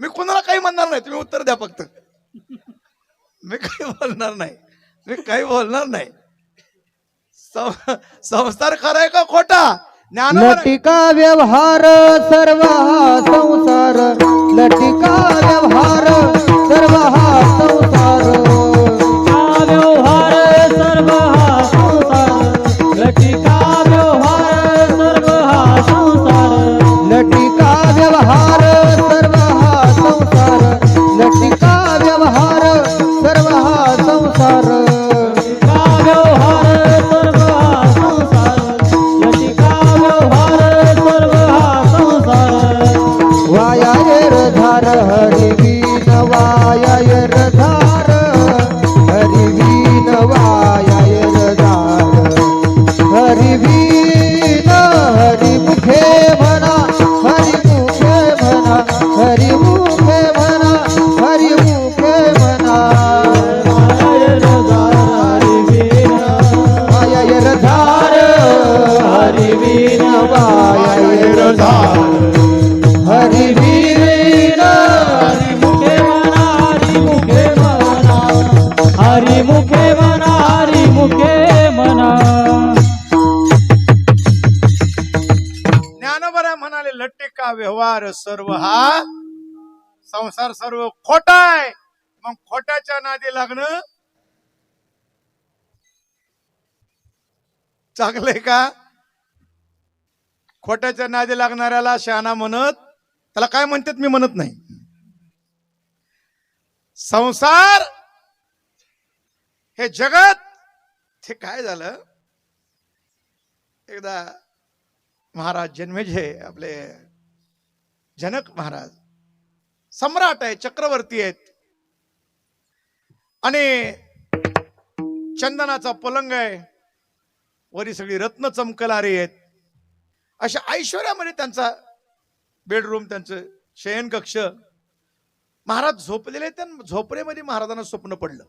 मी कोणाला काही म्हणणार नाही, तुम्ही उत्तर द्या फक्त. मी काही बोलणार नाही, मी काही बोलणार नाही. संसार खरा आहे का खोटा? ज्ञानावर लटिका व्यवहार सर्व हा संसार, लटिका व्यवहार सर्व हा संसार, व्यवहार सर्व हा संसार, लटिका व्यवहार सर्व हा संसार, लटिका व्यवहार सर्व हा संसार, लटिका व्यवहार सर्व हा संसार, लटिका व्यवहार सर्व हा संसार, लटिका व्यवहार सर्व हा संसार. वाया धार हरिवीन वाया धार, हरिवीन वाया धार, हरिवीन हरिमुखे म्हणा, हरिमुखे म्हणा, हरिमुखे म्हणा, हरिमुखे म्हणा. वाया धार हरिवीन वाया धार, हरिवीन हरिमुखे म्हणा, हरिमुखे म्हणा, हरिमुखे म्हणा, हरिमुखे म्हणा. ज्ञानोबा म्हणाले, लटिका व्यवहार सर्व हा संसार सर्व खोटा आहे. मग खोट्याच्या नादी लागणं चांगलंय का? खोट्याच्या नादी लागणाऱ्याला शहाणा म्हणत, त्याला काय म्हणतात मी म्हणत नाही. संसार हे जगत, ते काय झालं, एकदा महाराज जन्मेजय आपले जनक महाराज सम्राट आहे, चक्रवर्ती आहेत, आणि चंदनाचा पलंग आहे, वरी सगळी रत्न चमकणारी आहेत. अशा ऐश्वर्यामध्ये त्यांचा बेडरूम, त्यांचं शयन कक्ष. महाराज झोपलेले, त्या झोपडेमध्ये महाराजांना स्वप्न पडलं.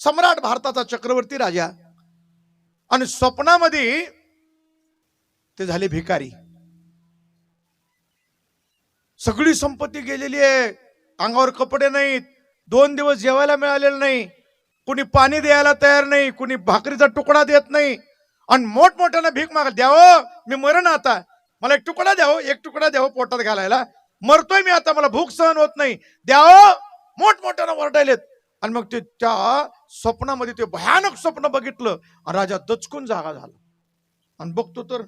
सम्राट, भारताचा चक्रवर्ती राजा, आणि स्वप्नामध्ये ते झाले भिकारी. सगळी संपत्ती गेलेली आहे, अंगावर कपडे नाहीत, 2 दिवस जेवायला मिळालेलं नाही, कुणी पाणी द्यायला तयार नाही, कुणी भाकरीचा तुकडा देत नाही, आणि मोठमोठ्यानं भीक माग, द्यावं मी मरण आता, मला एक तुकडा द्यावं, एक तुकडा द्यावं पोटात घालायला, मरतोय मी आता, मला भूक सहन होत नाही, द्यावं, मोठमोठ्यानं वरडायलेत. आणि मग ते त्या स्वप्नामध्ये ते भयानक स्वप्न बघितलं, आणि राजा दचकून जागा झाला. आणि बघतो तर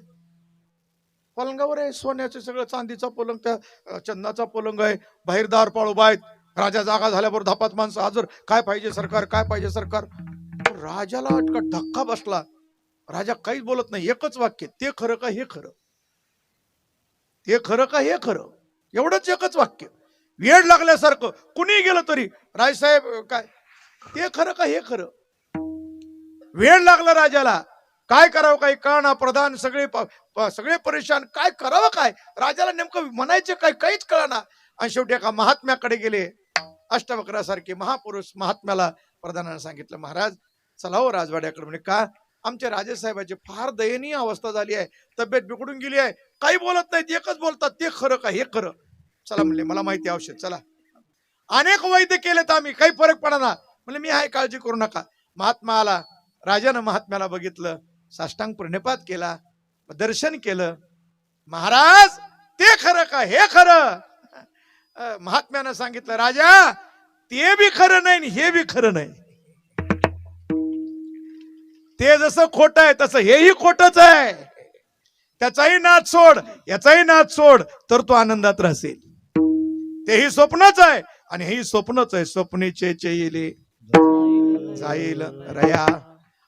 पलंगावर आहे, सोन्याचं सगळं, चांदीचा पलंग, त्या चंदनाचा पलंग आहे, बाहेर दारपाळ उभा आहेत. राजा जागा झाल्यावर धापात माणसं हजर, काय पाहिजे सरकार, काय पाहिजे सरकार. राजाला अटका धक्का बसला. राजा काहीच बोलत नाही, एकच वाक्य, ते खरं का हे खरं, ते खरं का हे खरं, एवढंच एकच वाक्य. वेड लागल्यासारखं कुणी गेलं तरी, राजसाहेब काय, ते खरं का हे खरं. वेड लागलं राजाला, काय करावं काही कळना, प्रधान सगळे परेशान, काय करावं काय, राजाला नेमकं म्हणायचं काय, काहीच कळना. आणि शेवटी एका महात्म्याकडे गेले, अष्टवक्रासारखे महापुरुष. महात्म्याला प्रधानाने सांगितलं, महाराज चला हो राजवाड्याकडे. म्हणे का? आमच्या राजेसाहेबाची फार दयनीय अवस्था झाली आहे, तब्येत बिघडून गेली आहे, काही बोलत नाहीत, एकच बोलतात, ते खरं का हे खरं. चला म्हणले, मला माहिती औषध, चला. अनेक वैद्य केलेत आम्ही, काही फरक पडना. म्हणले मी आहे, काळजी करू नका. महात्मा आला, राजानं महात्म्याला बघितलं, साष्टांग प्रणिपात केला, दर्शन केलं. महाराज ते खरं का हे खरं? महात्म्यानं सांगितलं, राजा ते बी खरं नाही हे बी खरं नाही. ते जसं खोट आहे तसं हेही खोटच आहे. त्याचाही नाद सोड याचाही नाद सोड तर तो आनंदात राहशील. तेही स्वप्नच आहे आणि हेही स्वप्नच आहे. स्वप्नीचे चेले जाईल रया.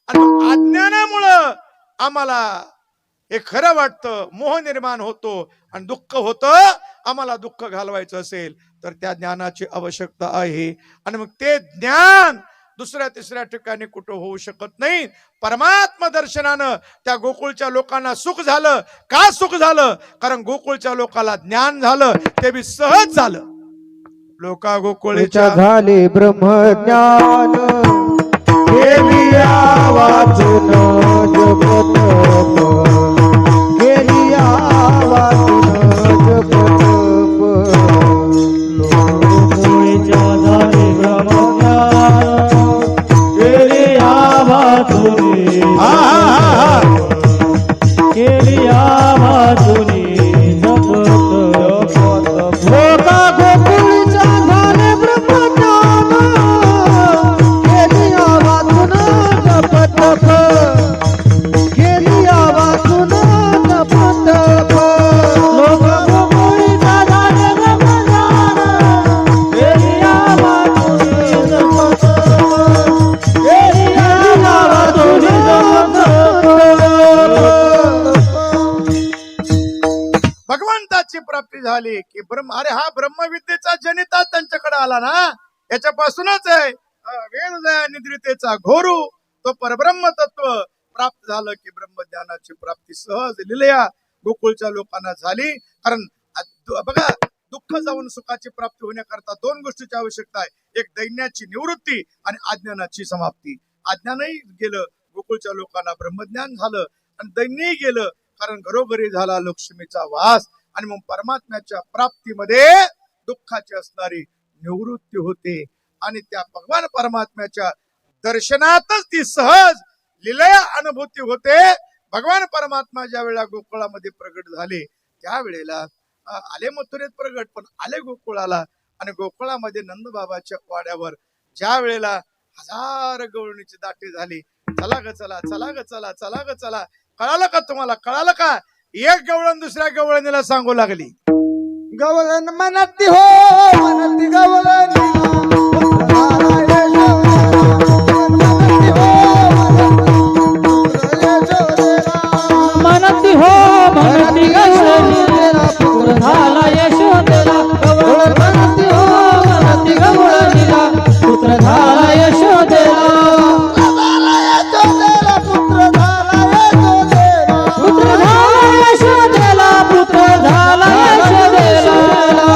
आणि अज्ञानामुळं आम्हाला हे खरं वाटतं, मोह निर्माण होतो आणि दुःख होतं. आम्हाला दुःख घालवायचं असेल तर त्या ज्ञानाची आवश्यकता आहे. आणि मग ते ज्ञान दुसऱ्या तिसऱ्या ठिकाणी कुठं होऊ शकत नाही. परमात्मा दर्शनानं त्या गोकुळच्या लोकांना सुख झालं. का सुख झालं? कारण गोकुळच्या लोकांना ज्ञान झालं, ते बी सहज झालं. लोका गोकुळच्या झाले ब्रह्मज्ञान गेलिया वाचून जगत गेलिया वाचून जगत गोकुळच्या झाले ब्रह्मज्ञान गेलिया वाचुनी गेलिया वाचुनी जपत लोका गोकुळच्या झाले ब्रह्मज्ञान गेलिया वाचून जपत गेलिया वाचून जपत लोका गोकुळच्या झाले ब्रह्मज्ञान गेलिया वाचुनी जपत गेलिया वाचुनी भगवंताची प्राप्ती झाली की ब्रह्म, अरे हा ब्रह्मविद्येचा जनिता त्यांच्याकडे आला ना. याच्यापासूनच आहे वेददया निद्रितेचा घोरू तो परब्रह्म तत्व प्राप्त झालं की ब्रह्मज्ञानाची प्राप्ती सहज लिलया गोकुळच्या लोकांना झाली. कारण बघा, दुःख जाऊन सुखाची प्राप्ती होण्याकरता दोन गोष्टीची आवश्यकता आहे. एक दैन्याची निवृत्ती आणि अज्ञानाची समाप्ती. अज्ञानही गेलं, गोकुळच्या लोकांना ब्रह्मज्ञान झालं. आणि दैन्यही गेलं, कारण घरोघरी झाला लक्ष्मीचा वास. आणि मग परमात्म्याच्या प्राप्तीमध्ये दुःखाची असणारी निवृत्ती होते. आणि त्या भगवान परमात्म्याच्या दर्शनातच ती सहज लिलया अनुभूती होते. भगवान परमात्मा ज्या वेळेला गोकुळामध्ये प्रगट झाले त्यावेळेला आले मथुरेत प्रगट, पण आले गोकुळाला. आणि गोकुळामध्ये नंदबाबाच्या वाड्यावर ज्या वेळेला हजार गवळणीची दाटे झाली, चला ग चला, चला ग चला, चला ग चला. कळालं का तुम्हाला? कळालं का? एक गवळण दुसऱ्या गवळणीला सांगू लागली. गवळण म्हणती हो म्हणती गवळणी म्हणती हो म्हणती गवळणीला पुत्र झाला यशोदेला. गवळण म्हणती हो म्हणती गवळणीला पुत्र झाला यशोदेला. पुत्र झाला यशोदेला पुत्र झाला यशोदेला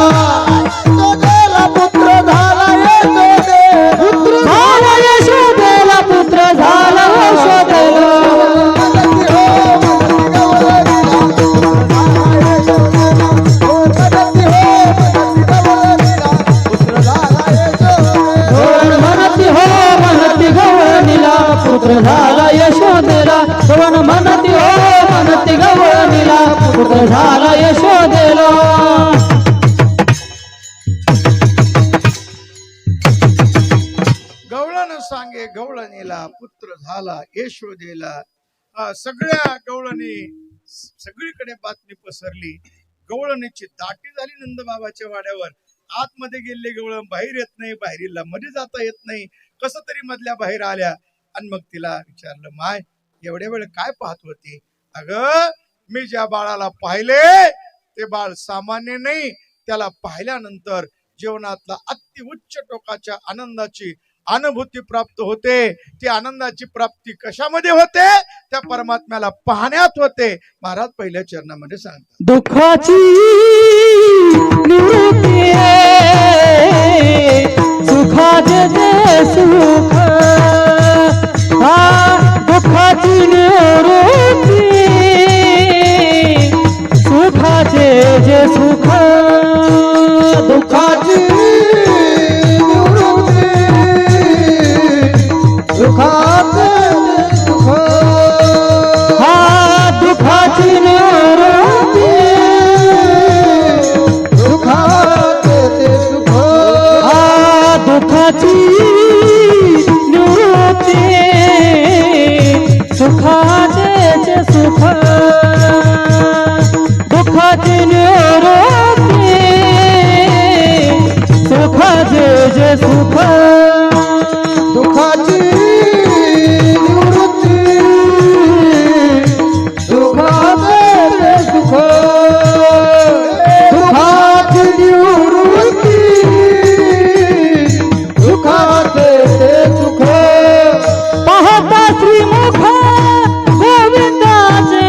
पुत्र झाला यशोदेला पुत्र झाला यशोदेला पुत्र झाला यशोदेला. म्हणती हो म्हणती गवळणीला पुत्र झाला यशोदेला. गवळण म्हणती हो म्हणती गवळणीला पुत्र झाला यशोदेला. गवळण सांगे गवळणीला पुत्र झाला यशोदेला. सगळ्या गवळणी सगळीकडे बातमी पसरली. गवळणीची दाटी झाली नंदबाबाच्या वाड्यावर. आतमध्ये गेले गवळण बाहेर येत नाही, बाहेरीला मध्ये जाता येत नाही. कसं तरी मधल्या बाहेर आल्या. आणि मग तिला विचारलं, माय एवढ्या वेळ काय पाहत होती? अगं मी ज्या बाळाला पाहिले ते बाळ सामान्य नाही. त्याला पाहिल्यानंतर जीवनातला अति उच्च टोकाच्या आनंदाची अनुभूती प्राप्त होते. ती आनंदाची प्राप्ती कशामध्ये होते? त्या परमात्म्याला पाहण्यात होते. महाराज पहिल्या चरणामध्ये सांगतात, दुःखाची निवृत्ती सुखाचे जे सुख. दुःखाची निवृत्ती सुखाचे जे सुख. दुःखाची निवृत्ती सुखाचे श्रीमुख गोविंदाचे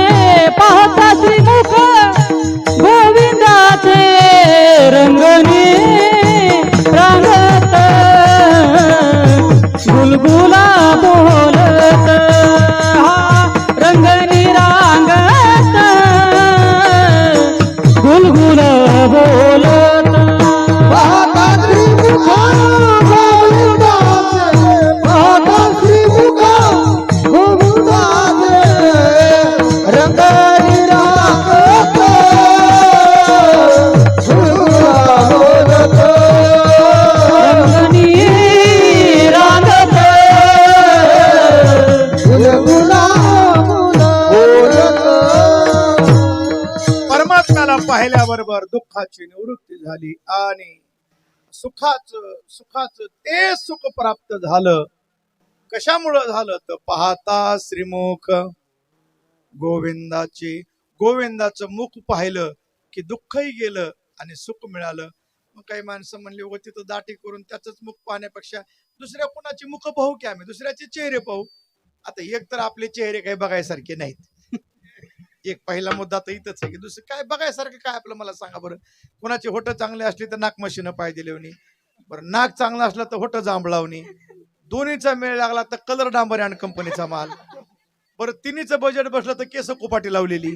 पाहता श्रीमुख गोविंदाचे रंगणी रांगत गुलगुला बोलत रंगणी रांगत गुलगुल बोलत पाहता श्रीमुख गोविंदाचे पाहता श्रीमुख गोविंदाचे रंगणी रागत रंगणी रांगत परमात्म्याला पाहिल्याबरोबर दुःखाची निवृत्ती झाली आणि सुखाचं ते सुख प्राप्त झालं. कशामुळं झालं तर पाहता श्रीमुख गोविंदाचं मुख पाहिलं की दुःखही गेलं आणि सुख मिळालं. मग काही माणसं म्हणली व तिथं दाटी करून त्याच मुख पाहण्यापेक्षा दुसऱ्या कोणाची मुख पाहू की आम्ही दुसऱ्याचे चेहरे पाहू. आता एक तर आपले चेहरे काही बघायसारखे नाहीत. एक पहिला मुद्दा तर इथंच आहे की दुसरं काय बघायसारखं काय आपलं मला सांगा बरं. कोणाची होट चांगली असली तर नाक मशीनं पाय दिलेवणी, बरं नाक चांगलं असलं तर होट जांभळावणी, दोन्हीचा मेळ लागला तर कलर डांबर अँड कंपनीचा माल, बरं तिन्हीचं बजेट बसलं तर केस कुपाटी लावलेली,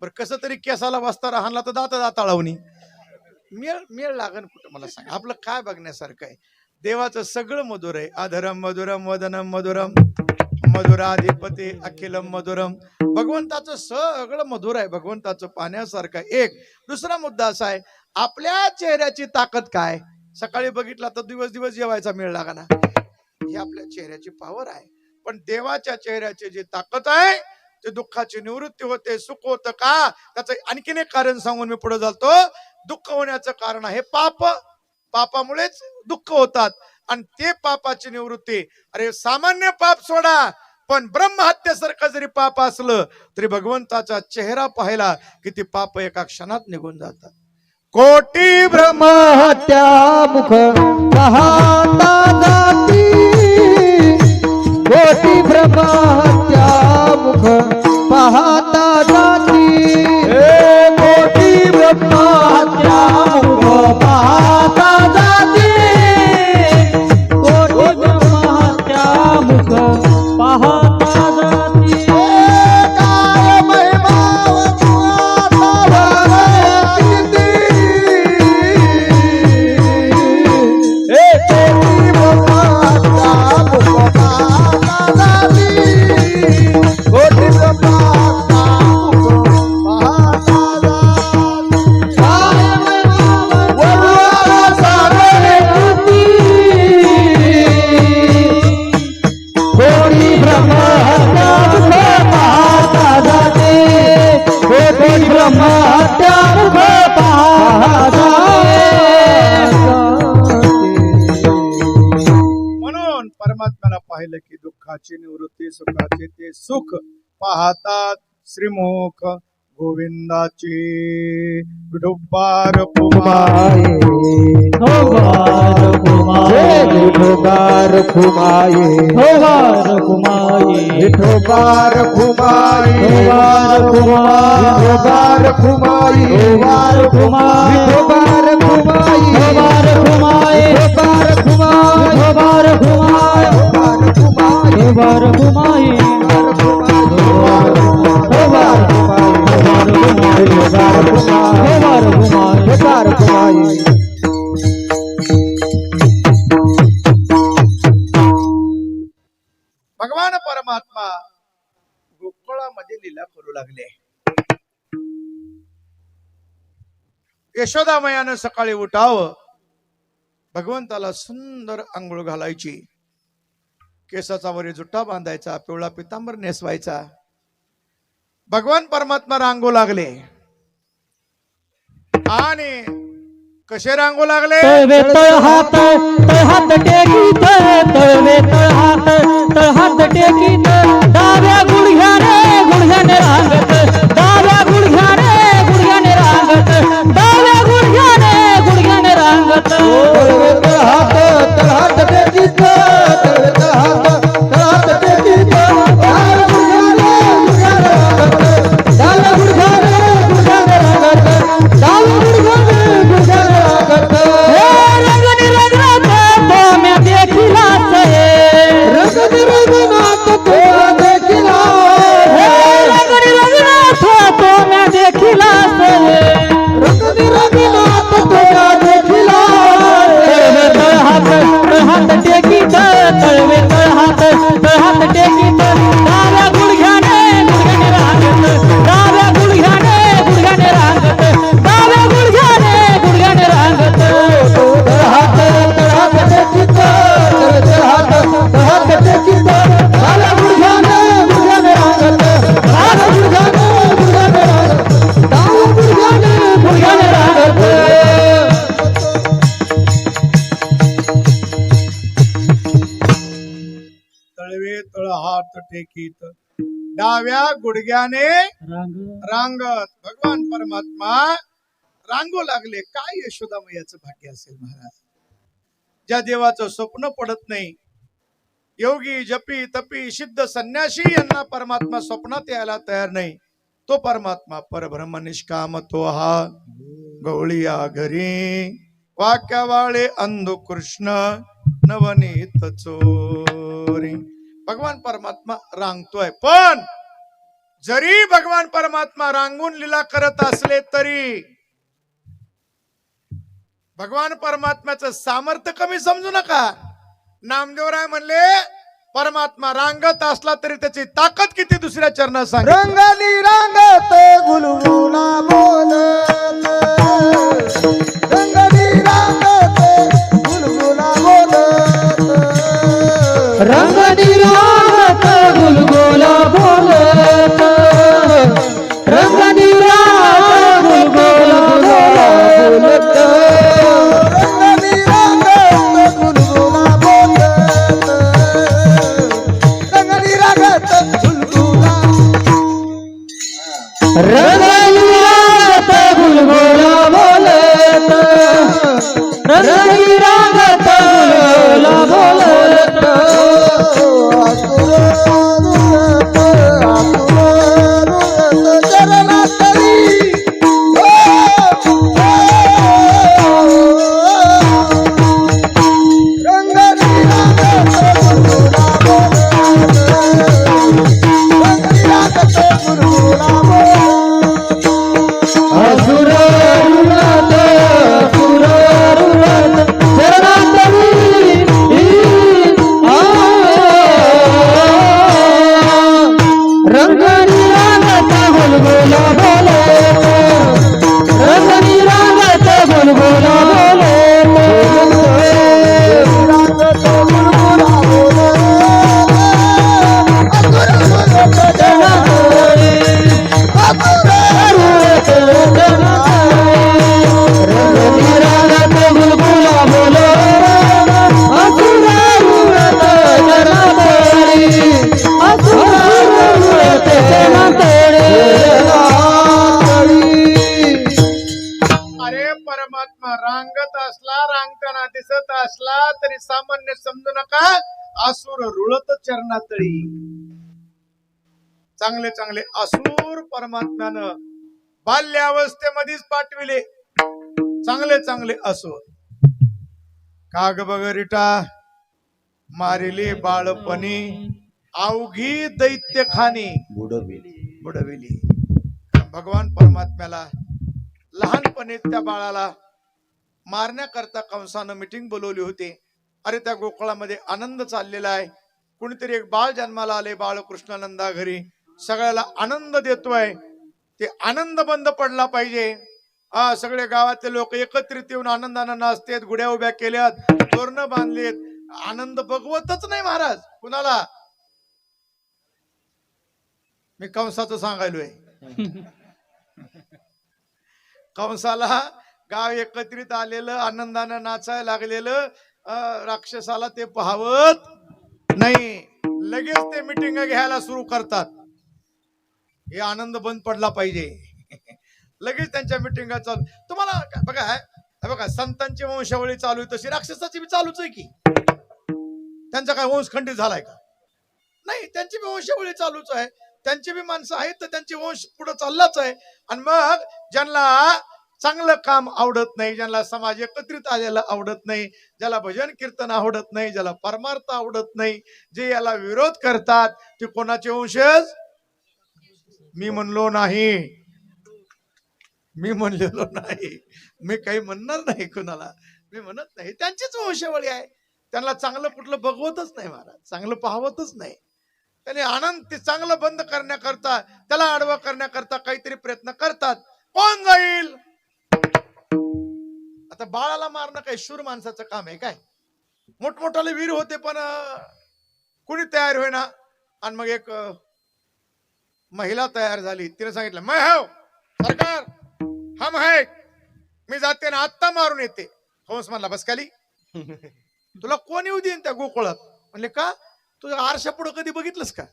बरं कसं तरी केसाला वस्तारा हाणला तर दाता लावणी. मेळ लागन कुठं मला सांग. आपलं काय बघण्यासारखं आहे. देवाचं सगळं मधुर आहे. अधरम मधुरम वदनम मधुरम मधुराधिपती अखिलम मधुरम. भगवंताचं सगळं मधुर आहे. भगवंताचं पाहण्यासारखं आहे. एक दुसरा मुद्दा असा आहे आपल्या चेहऱ्याची ताकद काय. सकाळी बघितला तर दिवस जेवायचा मेळ लागा ना. ही आपल्या चेहऱ्याची पॉवर आहे. पण देवाच्या चेहऱ्याची जी ताकद आहे ते दुःखाची निवृत्ती होते, सुख होतं का. त्याचं आणखीन एक कारण सांगून मी पुढे जातो. दुःख होण्याचं कारण आहे पाप. पापामुळेच दुःख होतात आणि ते पापाची निवृत्ती. अरे सामान्य पाप सोडा, पण ब्रह्महत्येसारखं जरी पाप असलं तरी भगवंताचा चेहरा पाहिला की ती पाप एका क्षणात निघून जातात. कोटी ब्रह्महत्या मुख पाहता जाती कोटी ब्रह्महत्या मुख पाहता जाती कोटी ब्रह्महत्या मुख पाहता जाती कोटी ब्रह्महत्या मुख पाहता जाती काय महिमा ब्रह्महत्या मुख पाहता म्हणून परमात्म्याला पाहिलं की दुःखाची निवृत्ती सुखाचे ते सुख पाहतात श्रीमुख गोविंदाची. विठोबार कुमाये होवार कुमाये विठोबार कुमाये होवार कुमाये विठोबार कुमाये होवार कुमाये विठोबार कुमाये होवार कुमाये विठोबार कुमाये होवार कुमाये विठोबार कुमाये होवार कुमाये विठोबार कुमाये होवार कुमाये भगवान परमात्मा गोकुळामध्ये लीला करू लागले. यशोदामयानं सकाळी उठावं, भगवंताला सुंदर आंघोळ घालायची, केसाचा वरी जुट्टा बांधायचा, पिवळा पितांबर नेसवायचा. भगवान परमात्मा रांगू लागले आणि कसे रांगू लागले. तळवे तळहात टेकीत तळवे तळहात टेकीत डाव्या गुडघ्याने रांगत डाव्या गुडघ्याने रांगत डाव्या गुडघ्याने रांगत तळहात टेकीत तळहात टेकीत हात टेकीत डाव्या गुडघ्याने रांग रांगत भगवान परमात्मा रांगू लागले. काय यशोदामयाचं भाग्य असेल महाराज, ज्या देवाचं स्वप्न पडत नाही. योगी जपी तपी सिद्ध संन्यासी यांना परमात्मा स्वप्नात यायला तयार नाही. तो परमात्मा परब्रह्म निष्काम तो हा गवळिया घरी वाक्यावाळे अंधु कृष्ण नवनीत चोरी. भगवान परमात्मा रांगतोय, पण जरी भगवान परमात्मा रांगून लीला करत असले तरी भगवान परमात्म्याचं सामर्थ्य कमी समजू नका. नामदेवराय म्हणले परमात्मा रांगत असला तरी त्याची ताकद किती दुसऱ्या चरणात सांग. रंगानी रांगत गुलगुला बोलत, रंगानी रांगत गुलगुला बोलत, रंगनी रागत गुलगुला बोलत, रंगनी रागत गुलगुला बोलत, रंगानी रांगत गुलगुला बोलत, रंगानी रांगत गुलगुला. रंगनी रागत गुलगुला बोलत, रंगनी रागत गुलगुला बोलत. असुर रुळत, असुर रुळत, चरणात रंगनी रागत गुलगुला बोलत, रंगनी रागत गुलगुला अरे परमात्मा रांगत असला, रांगताना दिसत असला तरी सामान्य समजू नका. असुर रुळत चरणातळी. चांगले चांगले असुर परमात्म्यानं बाल्यावस्थेमध्येच पाठविले. चांगले चांगले असुर काग बगरिटा मारिले बाळपणी अवघी दैत्य खाणी बुडविली. भगवान परमात्म्याला लहानपणी त्या बाळाला मारण्याकरता कंसानं मीटिंग बोलवली होती. अरे त्या गोकुळामध्ये आनंद चाललेला आहे. कुणीतरी एक बाळ जन्माला आले, बाळ कृष्णानंदा घरी सगळ्याला आनंद देतोय. ते आनंद बंद पडला पाहिजे. सगळे गावातले लोक एकत्रित येऊन आनंदानं नाचतेत, गुड्या उभ्या केल्यात, तोरणं बांधलेत. आनंद बघवतच नाही महाराज कुणाला. मी कंसाचं सांगायलोय. कंसाला गाव एकत्रित आलेलं, आनंदानं नाचायला लागलेलं, राक्षसाला ते पाहवत नाही. लगेच ते मिटिंग घ्यायला सुरू करतात. हे आनंद बंद पडला पाहिजे. लगेच त्यांच्या मिटिंगा चालू. तुम्हाला बघा बघा संतांची वंशावळी चालू आहे तशी राक्षसाची बी चालूच आहे की. त्यांचा काय वंश खंडित झालाय का? नाही, त्यांची बी वंशावळी चालूच आहे. त्यांची बी माणसं आहेत तर त्यांची वंश पुढे चाललाच आहे. आणि मग ज्यांना चांगलं काम आवडत नाही, ज्यांना समाज एकत्रित आलेला आवडत नाही, ज्याला भजन कीर्तन आवडत नाही, ज्याला परमार्थ आवडत नाही, जे याला विरोध करतात ते कोणाचे वंशज? मी म्हणलो नाही, मी म्हणलेलो नाही, मी काही म्हणणार नाही कुणाला, मी म्हणत नाही. त्यांचीच वंशावळी आहे. त्यांना चांगलं कुठलं बघवतच नाही महाराज, चांगलं पाहवतच नाही. त्याने आनंद ते चांगलं बंद करण्याकरता, त्याला आडवं करण्याकरता काहीतरी प्रयत्न करतात. कोण जाईल? आता बाळाला मारणं काही शूर माणसाचं काम आहे काय? मोठमोठाले वीर होते पण कुणी तयार होईना. आणि मग एक महिला तयार झाली. तिने सांगितलं, मैं हो सरकार, हम है, मी जाते ना आत्ता मारून येते. कंस म्हणला, बस खाली, तुला कोण येऊ देईन त्या गोकुळात? म्हणले, का? तुझ्या आरशा पुढे कधी बघितलंस का?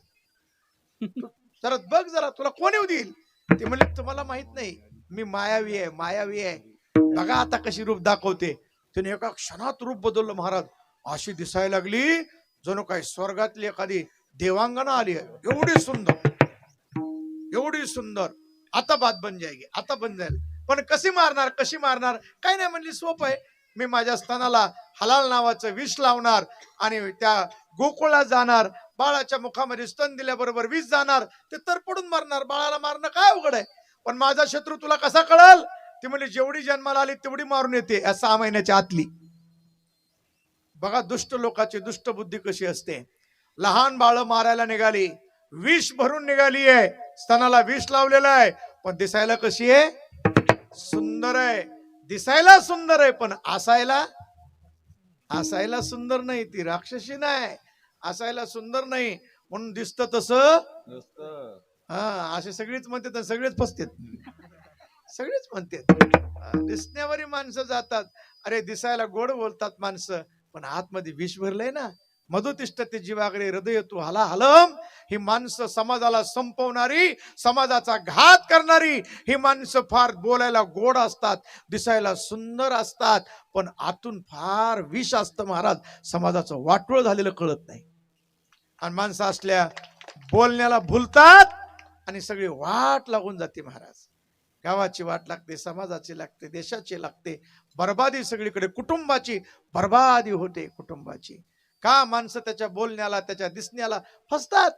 जरा बघ, जरा तुला कोण येऊ देईल? ते म्हणले तुम्हाला माहित नाही, मी मायावी आहे, मायावी आहे. बघा आता कशी रूप दाखवते. तिने एका क्षणात रूप बदललं महाराज. अशी दिसायला लागली जणू काही स्वर्गातली एखादी देवांगना आली आहे. एवढी सुंदर, एवढी सुंदर. आता बात बन जाएगी, आता बन जाईल. पण कशी मारणार, कशी मारणार? काही नाही म्हणली, सोप आहे. मी माझ्या स्तनाला हलाल नावाचं विष लावणार आणि त्या गोकुळात जाणार. बाळाच्या मुखामध्ये स्तन दिल्याबरोबर विष जाणार. ते तर पडून मारणार. बाळाला मारणं काय अवघड आहे? पण माझा शत्रू तुला कसा कळल? ती म्हणजे जेवढी जन्माला आली तेवढी मारून येते या 6 महिन्याच्या आतली. बघा दुष्ट लोकांची दुष्ट बुद्धी कशी असते. लहान बाळ मारायला निघाली, विष भरून निघाली आहे, स्तनाला विष लावलेलं आहे, पण दिसायला कशी आहे? सुंदर आहे. दिसायला सुंदर आहे, पण असायला सुंदर नाही. ती राक्षसी नाही, असायला सुंदर नाही. म्हणून दिसतं तसं. हा, असे सगळीच म्हणतात, सगळेच फसतात, सगळेच म्हणतात. दिसण्यावरी माणसं जातात. अरे दिसायला गोड बोलतात माणसं, पण आतमध्ये विष भरलंय ना. मधुतिष्ठते जीवाग्रे हृदय तू हाला हलम. ही माणसं समाजाला संपवणारी, समाजाचा घात करणारी ही माणसं फार बोलायला गोड असतात, दिसायला सुंदर असतात, पण आतून फार विष असतं महाराज. समाजाचं वाटोळ झालेलं कळत नाही. आणि माणसं असल्या बोलण्याला भुलतात आणि सगळी वाट लागून जाते महाराज. गावाची वाट लागते, समाजाची लागते, देशाची लागते. बर्बादी सगळीकडे, कुटुंबाची बर्बादी होते, कुटुंबाची. का? माणसं त्याच्या बोलण्याला, त्याच्या दिसण्याला फसतात.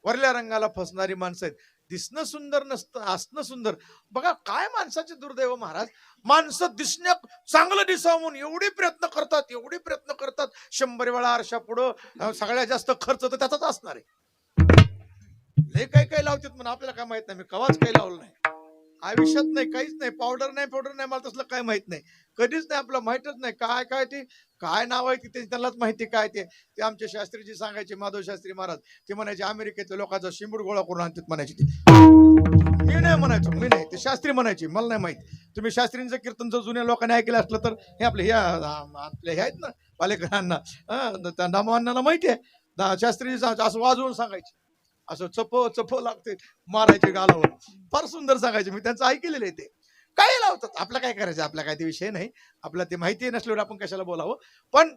वरल्या रंगाला फसणारी माणसं आहेत. दिसणं सुंदर नसतं, असणं सुंदर. बघा काय माणसाचे दुर्दैव महाराज. माणसं दिसण्या चांगलं दिसावं म्हणून एवढे प्रयत्न करतात, एवढे प्रयत्न करतात. 100 वेळा आरशा पुढं सगळ्यात जास्त खर्च तर त्याचाच असणार आहे. लय काही लावतात म्हणून आपल्याला काय माहित नाही. मी कवाच काही लावलं नाही आयुष्यात, नाही काहीच नाही. पावडर नाही मला तसलं काय माहित नाही, कधीच नाही. आपलं माहितच नाही काय ते काय नाव आहे ते त्यांनाच माहिती. काय ते आमचे शास्त्रीजी सांगायचे, माधव शास्त्री महाराज. ते म्हणायचे अमेरिकेतल्या लोकांचा शिंबूड गोळा करून आणतात म्हणायचे. ते मी नाही म्हणायचो, मी नाही, ते शास्त्री म्हणायचे. मला नाही माहित. तुम्ही शास्त्रींचं कीर्तन जर जुन्या लोकांनी ऐकलं असलं तर हे आपले हे आहेत ना पालेकरांना, त्या नामांना माहिती आहे. शास्त्रीजी असं वाजवून सांगायचे, असं चप लागते, मारायचे गालावर. फार सुंदर सांगायचे. मी त्यांचं ऐकलेलं आहे. ते काय लावतात, आपलं काय करायचं, आपला काय ते विषय नाही. आपला ते माहिती नसल्यावर आपण कशाला बोलावं. पण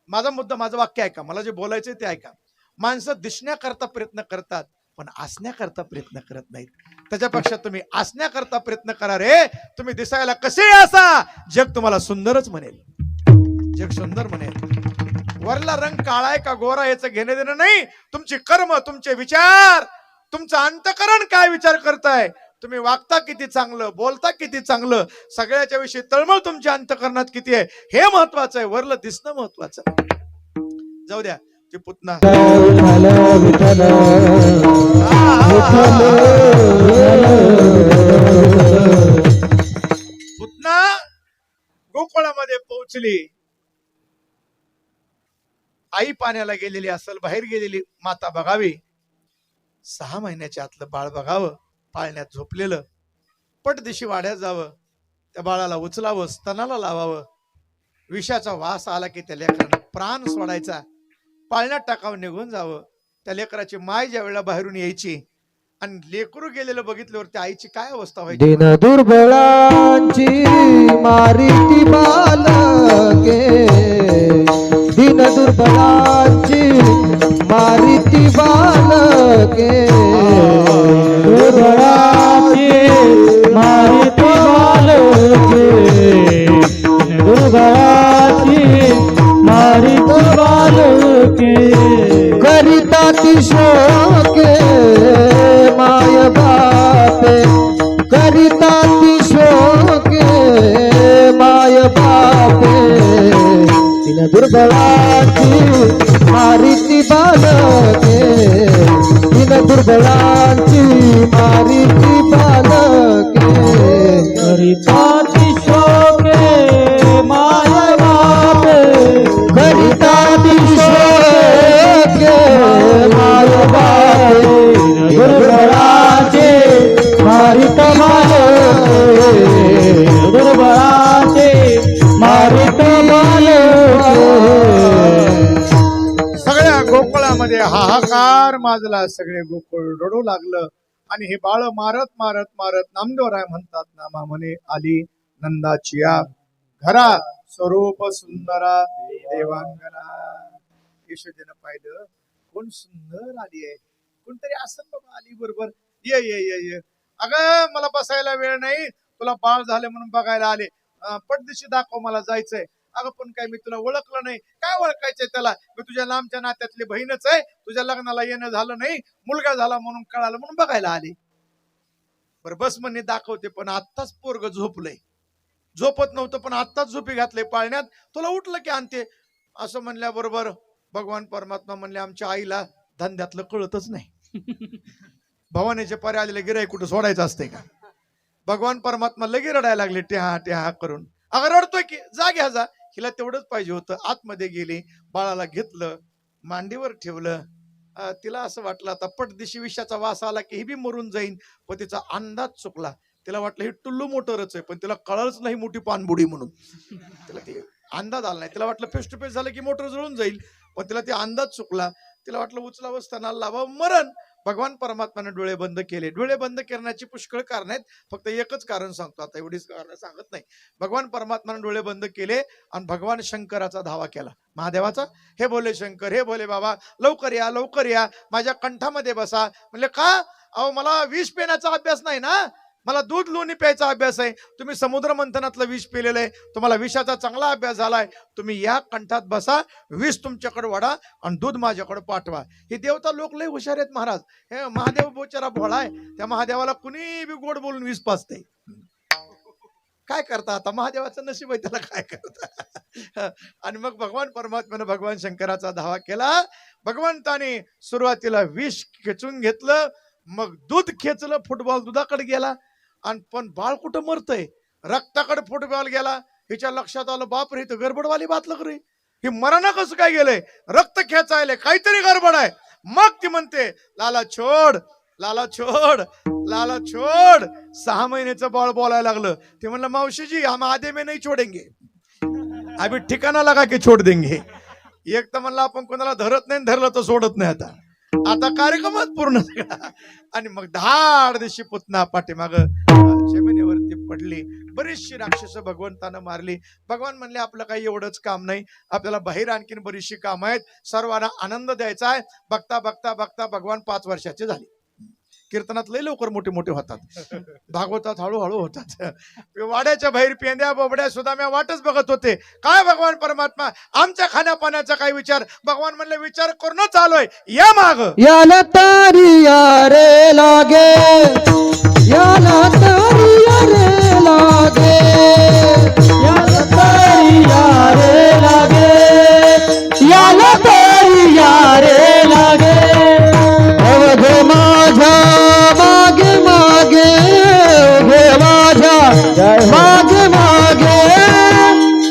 माझा मुद्दा, माझं वाक्य ऐका, मला जे बोलायचंय ते ऐका. माणसं दिसण्याकरता प्रयत्न करतात, पण असण्याकरता प्रयत्न करत नाहीत. त्याच्यापेक्षा तुम्ही असण्याकरता प्रयत्न करा रे. तुम्ही दिसायला कसे असा, जग तुम्हाला सुंदरच म्हणेल, जग सुंदर म्हणेल. वरला रंग काळा आहे का गोरा याचं घेणं देणं नाही. तुमची कर्म, तुमचे विचार, तुमचं अंतकरण काय विचार करताय. तुम्ही वागता किती चांगलं, बोलता किती चांगलं, सगळ्याच्या विषयी तळमळ तुमच्या अंतकरणात किती आहे हे महत्वाचं आहे. वरलं दिसणं महत्वाचं. जाऊ द्या. ते पुतना गोकुळामध्ये पोहोचली. आई पाण्याला गेलेली असेल, बाहेर गेलेली माता बघावी. 6 महिन्याच्या आतलं बाळ बघावं, पाळण्यात झोपलेलं. पटदिशी वाड्यात जावं, त्या बाळाला उचलावं, स्तनाला लावावं. विषाचा वास आला की त्या लेकरानं प्राण सोडायचा, पाळण्यात टाकावं, निघून जावं. त्या लेकराची माय ज्या वेळेला बाहेरून यायची आणि लेकरू गेलेलं बघितल्यावर त्या आईची काय अवस्था व्हायची. दिन दुर्बळांची मारिती बालके, दिन दुर्बळांची मारिती बालके, दुर्बळाची मारिती बालके, दुर्बळाची मारिती बालके. करिता ती शोके माय बापे, करिता ती शोके माय बापे. दिन दुर्बळाची मारिती बालके, दिन दुर्बळाची मारिती बालके. करिताची शोके माय बापे, करिता ती शोके माय बापे. दुर्बळाचे मारित बालके, दुर्बळाचे मारित बालके. सगळ्या गोकुळामध्ये हाहाकार माजला, सगळे गोकुळ रडू लागलं. आणि हे बाळ मारत मारत मारत नामदेवराय म्हणतात, नामा म्हणे आली नंदाची या घरा, स्वरूप सुंदरा देवांगना. यशोदेनं पाहिलं, कोण सुंदर आली आहे, कोणतरी असं बाबा आली बरोबर. ये ये ये ये, अगं मला बसायला वेळ नाही, तुला बाळ झाले म्हणून बघायला आले, पटदिशी दाखव, मला जायचंय. अगं पण काय मी तुला ओळखलं नाही. काय ओळखायचंय त्याला, मी तुझ्या लांबच्या नात्यातली बहीणच आहे, तुझ्या लग्नाला येणं झालं नाही, मुलगा झाला म्हणून कळालं म्हणून बघायला आले. बरं बस म्हणणे दाखवते, पण आत्ताच पोरग झोपलंय. झोपत नव्हतं पण आत्ताच झोपी घातले पाळण्यात, तुला उठलं की आणते. असं म्हणल्याबरोबर भगवान परमात्मा म्हणले, आमच्या आईला धंद्यातलं कळतच नाही. भवानीचे पारे आलेले गिराई कुठं सोडायचं असते का. भगवान परमात्मा लगे रडायला लागले, टेहा टेहा करून. अगं रडतोय की, जा घ्या जा. हिला तेवढंच पाहिजे होतं. आतमध्ये गेली, बाळाला घेतलं, मांडीवर ठेवलं. तिला असं वाटलं आता पटदिशी विषाचा वास आला की ही बी मरून जाईन, पण तिचा अंदाज चुकला. तिला वाटलं ही टुल्लू मोटरच आहे, पण तिला कळलंच नाही मोठी पानबुडी म्हणून. तिला ते अंदाज आला नाही. तिला वाटलं फेस टू फेस झालं की मोटर जळून जाईल, पण तिला ते अंदाज चुकला. तिला वाटलं उचलावं असताना लावा मरण. भगवान परमात्माने डोळे बंद केले. डोळे बंद करण्याची पुष्कळ कारण आहेत, फक्त एकच कारण सांगतो आता, एवढीच कारण सांगत नाही. भगवान परमात्माने डोळे बंद केले आणि भगवान शंकराचा धावा केला, महादेवाचा. हे बोले शंकर, हे बोले बाबा, लवकर या लवकर या, माझ्या कंठामध्ये बसा. म्हणले का, अहो मला विष पिण्याचा अभ्यास नाही ना, मला दूध लोणी प्यायचा अभ्यास आहे. तुम्ही समुद्र मंथनातलं विष पिलेलं आहे, तुम्हाला विषाचा चांगला अभ्यास झालाय. तुम्ही या कंठात बसा, विष तुमच्याकडे वाढा आणि दूध माझ्याकडे पाठवा. हे देवता लोक लय हुशार आहेत महाराज. हे महादेव बोचारा भोळा आहे, त्या महादेवाला कुणी बी गोड बोलून विष पाजते. काय करता आता, महादेवाचं नशीब आहे, त्याला काय करता. आणि मग भगवान परमात्म्याने भगवान शंकराचा धावा केला. भगवंताने सुरुवातीला विष खेचून घेतलं, मग दूध खेचलं, फुटबॉल दुधाकडे गेला. आणि पण बाळ कुठं मरतय, रक्ताकडे फुटबॉल गेला. हिच्या लक्षात आलं, बाप रे इथं गडबडवाली बात लग रे, ही मरण कसं काय गेलंय, रक्त खेचायले, काहीतरी गडबड आहे. मग ती म्हणते, लाला छोड लाला छोड लाला छोड. 6 महिन्याचं बाळ बोलायला लागलं. ते म्हणलं, मावशीजी हम आधे में नहीं छोडेंगे, अभी ठिकाणा लगा के छोड देंगे. एक तर म्हणलं आपण कोणाला धरत नाही, धरलं तर सोडत नाही. आता कार्यक्रमच पूर्ण झाला. आणि मग धाड दिवशी पुतना पाठीमाग जमिनीवरती पडली. बरीचशी राक्षस भगवंतानं मारली. भगवान म्हणले, आपलं काही एवढंच काम नाही, आपल्याला बाहेर आणखीन बरीचशी काम आहेत, सर्वांना आनंद द्यायचा आहे. बघता बघता बघता भगवान 5 वर्षाचे झाले. कीर्तनात लय लवकर मोठे मोठे होतात, भागवतात हळूहळू होतात. वाड्याच्या बाहेर पेंद्या बोबड्या सुद्धा मी वाटच बघत होते, काय भगवान परमात्मा आमच्या खाण्यापाण्याचा काय विचार. भगवान म्हणले, विचार करूनच आलोय, या माग. याला तारी यारे लागे, याला तारी यारे लागे, याला तारी यारे लागे, याला तारी यारे लागे. अवघे माझ्या मागे मागे, अवघे माझ्या मागे मागे,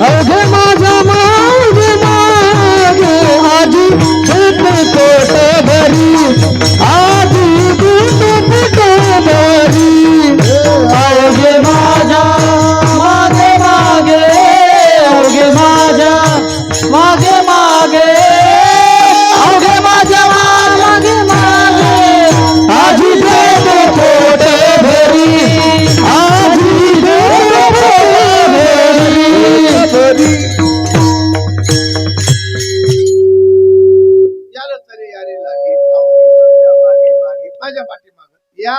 अवघे माझ्या मागे मागे. आजी दूध पोट भरी, आजी दूध पोट भरी. अवघे माझ्या मागे मागे, अवघे माझ्या मागे मागे, अवघे माझ्या मागे मागे. आजी दूध पोट भरी, आजी दूध पोट भरी. याला तरी यारे लागे, अवघे माझ्या मागे मागे, माझ्या पाठीमाग या,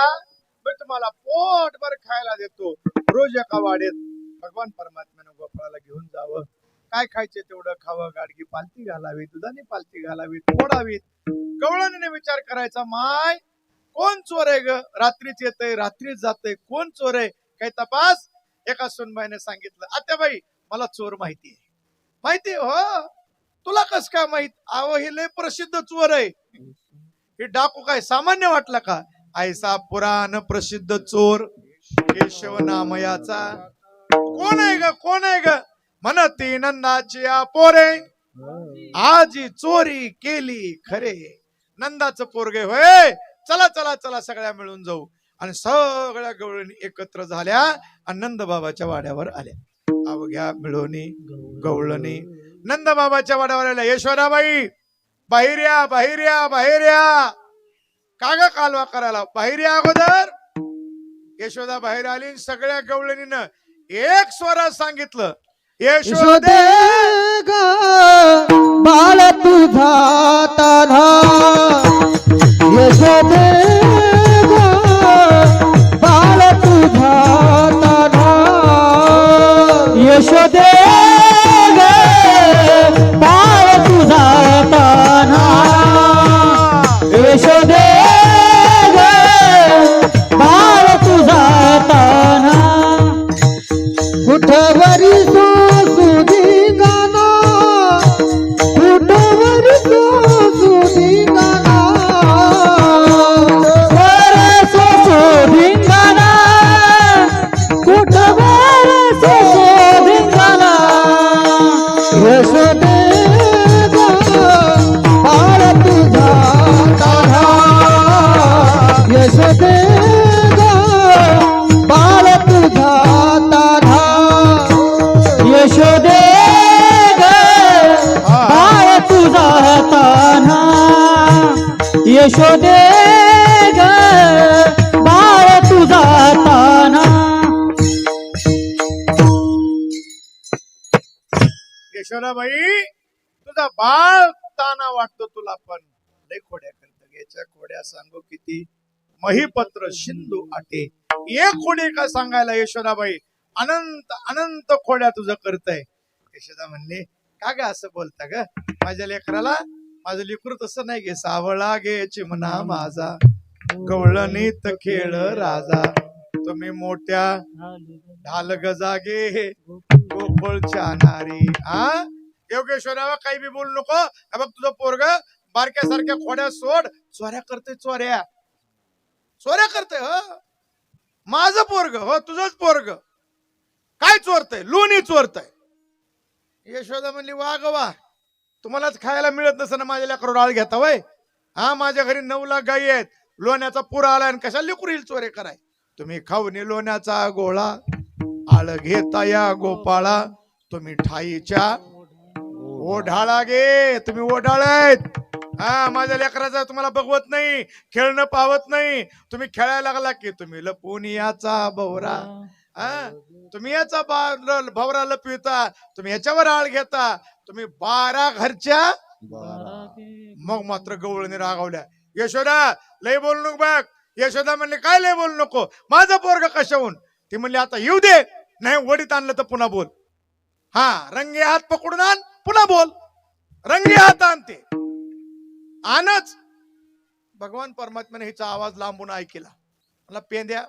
मी तुम्हाला पोटभर खायला देतो. रोज एका वाड्यात भगवान परमात्म्यानं गोपाळाला घेऊन जावं, काय खायचे तेवढं खावं, गाडगी पालती घालावी, दुधाने पालती घालावी, फोडावी. गवळणीने विचार करायचा, माय कोण चोर आहे ग, रात्रीच येतय रात्रीच जातय, कोण चोर आहे, काही तपास. एका सुनबाईने सांगितलं, आत्याबाई मला चोर माहिती आहे. माहिती हो, तुला कस काय माहित. अहो हे लय प्रसिद्ध चोर आहे, हे डाकू काय सामान्य वाटला का. ऐसा पुराण प्रसिद्ध चोर केशव नामयाचा. कोण आहे ग, कोण आहे ग, म्हणती नंदाची पोरे, आजी चोरी केली खरे. नंदाचं पोरगे होय, चला चला चला सगळ्या मिळून जाऊ. आणि सगळ्या गवळणी एकत्र झाल्या आणि नंदबाबाच्या वाड्यावर आल्या. अवघ्या मिळवणी गवळणी नंदबाबाच्या वाड्यावर आल्या. यशोदाबाई बाहेर या, बाहेर या, बाहेर या. का ग कालवा करायला? बाहेर या अगोदर. यशोदा बाहेर आली आणि सगळ्या गवळणीनं एक स्वरात सांगितलं, यशोदे ग बाळ तुझा तान्हा यशोदे ग बाळ तुझा तान्हा यशोदे ग बाळ तुझा तान्हा यशोदे ग बाळ तुझा तान्हा कुठवरी सुधी गाना कुठवरी सुधी गाना सुधी गाना कुठवर सुधी गाना यशोदे बाळ तुझा तान्हा यशोदे बाळ तुझा तान्हा यशोदे ग बाळ तुझा तान्हा यशोदे ग बाळ तुझा तान्हा यशोदाबाई तुझा बाळ ताना वाटतो तुला, पण लय खोड्या करत. याच्या खोड्या सांगू किती, महिपत्र सिंधू आटे. एक खोडे का सांगायला यशोदाबाई, अनंत अनंत खोड्या तुझं करतय. यशोदा म्हणले, का ग असं बोलता ग माझ्या लेकराला? माझं लेकरू तसं नाही गे. सावळा गे चिमणा माझा, गवळणीत खेळ राजा. तुम्ही मोठ्या ढाल गजागे गोकुळच्या नारी. हा योगेश्वरावा काही बी बोलू नको. हे बघ तुझं पोरग बारक्यासारख्या खोड्या सोड. चोऱ्या करते, चोऱ्या चोऱ्या करते. हो माझं पोरग, हो तुझंच पोरग काय चोरतय? लोणी चोरतय. यशोदा म्हणली, वा ग वा, तुम्हालाच खायला मिळत नसं ना माझ्या लेकरावर आळ घेता वय. हा माझ्या घरी 9 लाख गायी आहेत, लोण्याचा पुरा आलाय आणि कशाला लेकरू येईल चोरे कराय? तुम्ही खाऊन लोण्याचा गोळा, आळ घेता या गोपाळा. तुम्ही ठाईच्या ओढाळा गे. तुम्ही ओढाळ आहेत. हा माझ्या लेकराचा तुम्हाला बघवत नाही, खेळणं पावत नाही. तुम्ही खेळायला लागला की तुम्ही लपून याचा भवरा. हा तुम्ही याचा भवरा लपविता, तुम्ही याच्यावर आळ घेता. तुम्ही 12 घरच्या. मग मात्र गवळणी रागावल्या, यशोदा लय बोलू नको बघ. यशोदा म्हणले, काय लय बोलू नको? माझं पोरग कशाहून? ती म्हणली, आता येऊ दे, नाही वडीत आणलं तर पुन्हा बोल. हा रंगे हात पकडून आण, पुन्हा बोल. रंगे हात आणते आणच. भगवान परमात्म्याने हिचा आवाज लांबून ऐकला. मला पेंद्या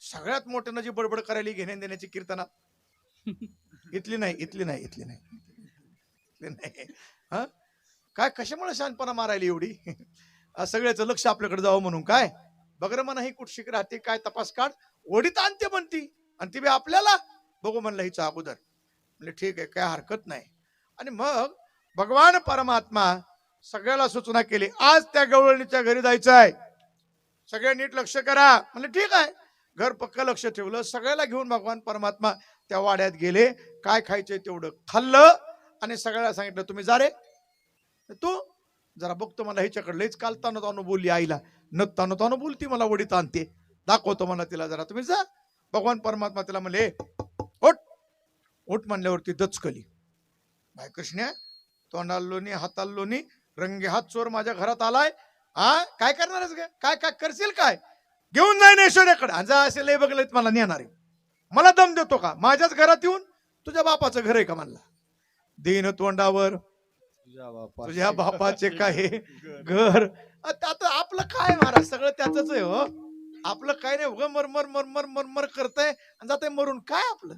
सगळ्यात मोठ्यानं जी बडबड करायला घेण्या देण्याची कीर्तनात इथली नाही, इथली नाही, इथली नाही, इथली नाही. हा काय कशामुळे शानपणा मारायला एवढी? सगळ्याचं लक्ष आपल्याकडे जावं म्हणून काय? बगर म्हणा ही कुठशिक राहते, काय तपास काढ. ओढीत आणते म्हणती, आणि ती बी आपल्याला बघू म्हणलं हिचा अगोदर. म्हणजे ठीक आहे, काय हरकत नाही. आणि मग भगवान परमात्मा सगळ्याला सूचना केली, आज त्या गवळणीच्या घरी जायचं आहे, सगळे नीट लक्ष करा. म्हणजे ठीक आहे, घर पक्क लक्ष ठेवलं. सगळ्याला घेऊन भगवान परमात्मा त्या वाड्यात गेले. काय खायचंय तेवढं खाल्लं आणि सगळ्याला सांगितलं, तुम्ही जा रे, तू जरा बघतो मला हिच्याकडे लईच काल तानो तानो बोलली आईला, न तानो तानो बोलती, मला वडीत आणते, दाखवतो मला तिला, जरा तुम्ही जा. भगवान परमात्मा तिला म्हणले, उठ उठ म्हणल्यावरती दचकली. भाई कृष्ण तोंडाला लोणी, हाताला लोणी, रंगे हात चोर माझ्या घरात आलाय. हा काय करणारच ग? काय काय करशील? काय घेऊन जाईन ऐश्वर्याकडे? जा असे लय बघले मला नेणार आहे. मला दम देतो का? माझ्याच घरात येऊन. तुझ्या बापाचं घर आहे का म्हणला? देईन तोंडावर तुझ्या बापाचे काय घर. आता आपलं काय महाराज, सगळं त्याच आहे. हो आपलं काय नाही, उगा मरमर मरमर मरमर करतय आणि जाते मरून. काय आपलं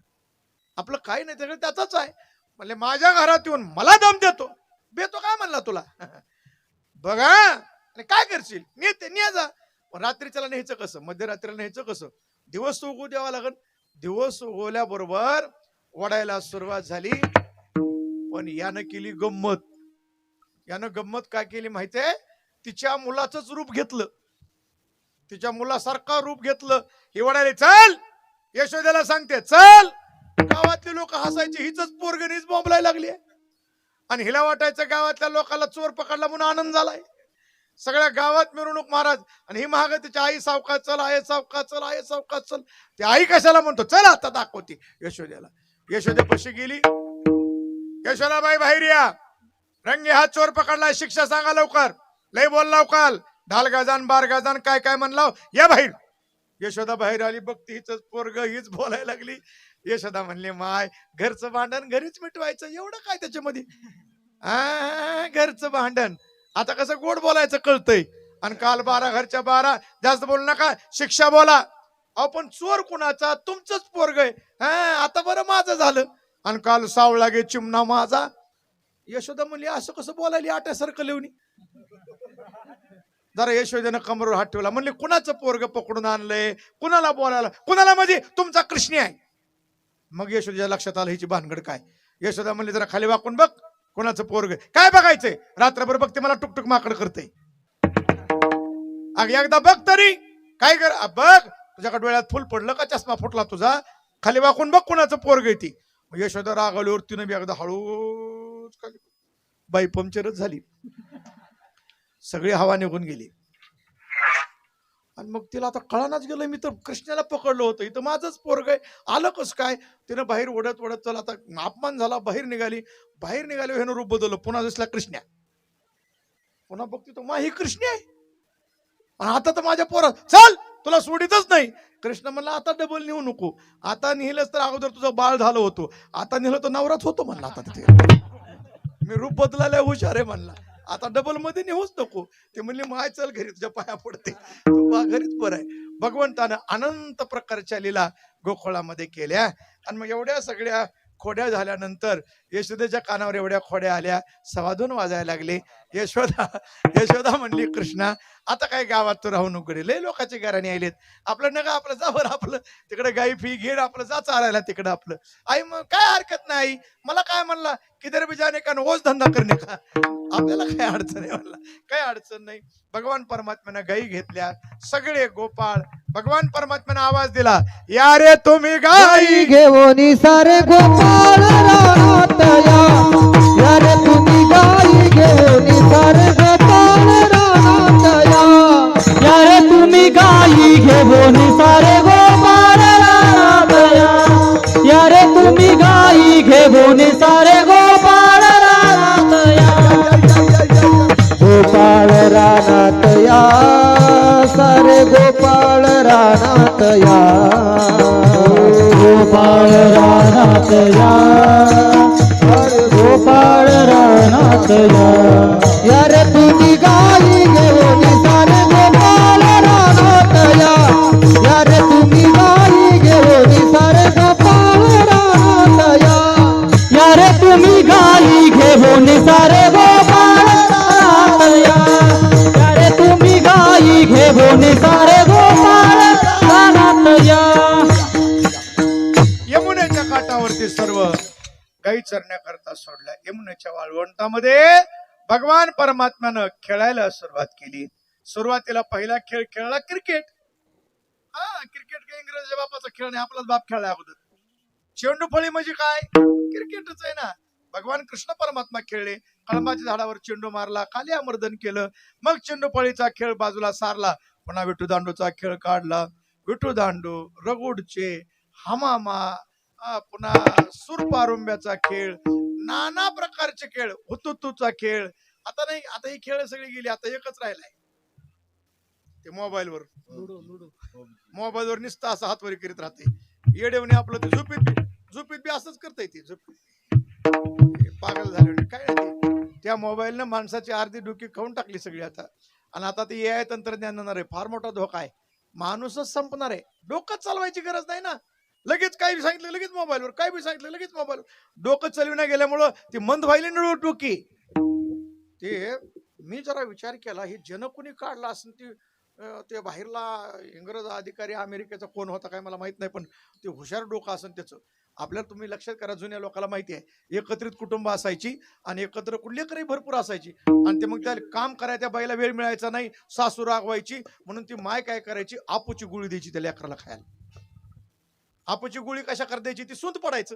आपलं काय नाही, सगळं त्याच आहे. म्हणले माझ्या घरात येऊन मला दम देतो, बेतो काय म्हणला तुला? बघा काय करशील? नेते ने जा. रात्रीच्याला न्यायचं कसं? मध्यरात्रीला न्यायचं कसं? दिवस उगवू द्यावा लागल. दिवस उगवल्याबरोबर ओढायला सुरुवात झाली. पण यानं केली गंमत. यानं गंमत काय केली माहितीये? तिच्या मुलाचंच रूप घेतलं, तिच्या मुलासारखा रूप घेतलं. हे ओढायला, चल यशोदेला सांगते चल. गावातले लोक हसायचे, हिच पोरगणीच बोंबलाय लागली. आणि हिला वाटायचं गावातल्या लोकांना चोर पकडला म्हणून आनंद झालाय. सगळ्या गावात मिरवणूक महाराज. आणि ही महाग तिच्या आई सावकाश चल, आहे सावकाश चल, आहे सावकाश चल. ती आई कशाला म्हणतो चल आता दाखवते यशोदेला. यशोदेपाशी गेली. यशोदाबाई बाहेर या, रंगे हात चोर पकडलाय, शिक्षा सांगा लवकर, लय बोललाव काल, ढाल गजान बार गजान काय काय म्हणलाव, या बाहेर. यशोदा बाहेर आली, बघती हिच पोरग, हीच बोलायला लागली. यशोदा म्हणली माय घरचं भांडण घरीच मिटवायचं, एवढं काय त्याच्यामध्ये. घरचं भांडण आता कसं गोड बोलायचं कळतंय. आणि काल 12 घरच्या 12, जास्त बोलू नका, शिक्षा बोला. अहो पण चोर कुणाचा, तुमचंच पोरग आहे. आता बरं माझं झालं. आणि काल सावळा गे चिमणा माझा. यशोदा म्हणली असं कसं बोलायली आट्यासारखं लिहून. जरा यशोदेनं कमरेवर हात ठेवला, म्हणले कुणाचं पोरग पकडून आणलंय, कुणाला बोलायला, कुणाला म्हणजे तुमचा कृष्ण आहे. मग यशोदेच्या लक्षात आलं हिची भानगड काय. यशोदा म्हणली जरा खाली वाकून बघ, कुणाचं पोरग काय बघायचंय, रात्रभर बघते मला टुकटुक माकड करते. अग एकदा बघ तरी काय कर, बघ तुझ्याकडे डोळ्यात फुल पडलं का, चष्मा फुटला तुझा, खाली वाकून बघ कुणाचं पोरग आहे ती. यशोदा रागावल्यावर तिनं बी एकदा हळूच खाली, बाई पंक्चरच झाली, सगळी हवा निघून गेली. आणि मग तिला आता कळानाच गेलं, मी तर कृष्णाला पकडलं होतं, इथं माझंच पोरग आहे, आलं कस काय. तिनं बाहेर ओढत ओढत चला, आता अपमान झाला, बाहेर निघाली. बाहेर निघाली, ह्यानं रूप बदललं, पुन्हा दिसला कृष्णा. पुन्हा बघते तो मा ही कृष्ण आहे, आणि आता तर माझ्या पोरा चल तुला सोडितच नाही. कृष्ण म्हणला आता डबल नेऊ नको, आता नेलंच तर अगोदर तुझं बाळ झालं होतं, आता नेलं तर नवराच होतो म्हणला. आता तिथे मी रूप बदलायला हुशार आहे म्हणला, आता डबल मध्ये नेऊच नको. ते म्हणले माय चल घरी, तुझ्या पाया पडते, तू घरीच बरं आहे. भगवंतानं अनंत प्रकारच्या लीला गोकुळामध्ये केल्या. आणि मग एवढ्या सगळ्या खोड्या झाल्यानंतर यशोदेच्या कानावर एवढ्या खोड्या आल्या, 2:15 वाजायला लागले. यशोदा म्हणली कृष्णा आता काय गावात तू राहू नको, लय लोकांचे घराने आलेत, आपलं नका आपलं जा बरं, आपलं तिकडे गाई फी घे, आपलं जा चारायला तिकडं आपलं. आई मग काय हरकत नाही, मला काय म्हणला किधर भी जाने का रोज धंदा करणे का, आपल्याला काय अडचण आहे म्हणला, काय अडचण नाही. भगवान परमात्म्यानं गाई घेतल्या, सगळे गोपाळ. भगवान परमात्म्यानं आवाज दिला, या रे तुम्ही गाई घेऊन सारे गोपाळ रानात या रे तुम्ही गाई घेऊन सारे गोपाळ रानात या रे तुम्ही गाई घेऊन सारे गोपाळ रानात या रे तुम्ही गाई घेऊन सारे गोपाळ रानात गोपाळ रानात या सारे गोपाळ रानात या गोपाळ रानात या गोपाळ रानात या रे तुम्ही गाई घेऊन सारे गोपाळ रानात या रे तुम्ही गाई घेऊन सारे गोपाळ रानात या रे तुम्ही गाई घेऊन सारे गोपाळ रानात या रे तुम्ही गाई घेऊन सारे गोपाळ रानात यमुनेच्या काठावरती सर्व गाई चरण्याकरता सोडल्या. यमुनेच्या वाळवंटामध्ये भगवान परमात्म्यानं खेळायला सुरुवात केली. सुरुवातीला पहिला खेळ खेळला क्रिकेट. क्रिकेट काही इंग्रजाच्या बापाचा खेळ नाही, आपलाच बाप खेळला अगोदर. चेंडू फळी म्हणजे काय, क्रिकेटच आहे ना. भगवान कृष्ण परमात्मा खेळले, कळंबाच्या झाडावर चेंडू मारला, खाली अमर्दन केलं, मग चेंडू फळीचा खेळ बाजूला सारला, पुन्हा विठू दांडूचा खेळ काढला. विठू दांडू, रगुडचे, हमामा, पुन्हा सुरपारुंब्याचा खेळ, नाना प्रकारचे खेळ, हुतुतूचा खेळ. आता नाही, आता ही खेळ सगळी गेली, आता एकच राहिलाय ते मोबाईलवर. मोबाईलवर नुसतं असं हातवरी करीत राहते, येडेवणे आपलं ते झोपीत बी असंच करता येते, झोपीत पागल झाले काय नाही. त्या मोबाईलनं माणसाची अर्धी डोकी खाऊन टाकली सगळी आता. आणि आता ते AI तंत्रज्ञान येणार आहे, फार मोठा धोका आहे, माणूसच संपणार आहे. डोकं चालवायची गरज नाही ना, लगेच काय बी सांगितलं लगेच मोबाईलवर, काय बी सांगितलं लगेच मोबाईलवर. डोकं चालविण्या गेल्यामुळं ती मंद व्हायला निळू डोकी. ते मी जरा विचार केला, हे जन कोणी काढला असं, ते बाहेरला इंग्रज अधिकारी अमेरिकेचा कोण होता काय मला माहित नाही, पण ते हुशार डोकं असेल त्याचं. आपल्याला तुम्ही लक्षात करा, जुन्या लोकांना माहिती आहे, एकत्रित कुटुंब असायची आणि एकत्र लेकरही भरपूर असायची. आणि ते मग त्या काम करायला त्या बाईला वेळ मिळायचा नाही, सासू रागवायची, म्हणून ती माय काय करायची, आपूची गोळी द्यायची त्या लेकराला खायला. आपूची गोळी कशा कर द्यायची, ती सूंद पडायचं.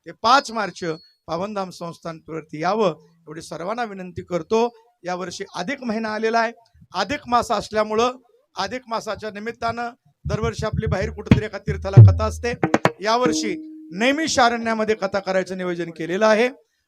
ते 5 मार्च पावनधाम संस्थानवरती यावं एवढी सर्वांना विनंती करतो. यावर्षी अधिक महिना आलेला आहे. अधिक मास असल्यामुळं अधिक मासाच्या निमित्तानं दरवर्षी आपली बाहेर कुठेतरी एका तीर्थाला कथा असते. यावर्षी नैमिषारण्यामध्ये कथा करायचं नियोजन केलेलं आहे.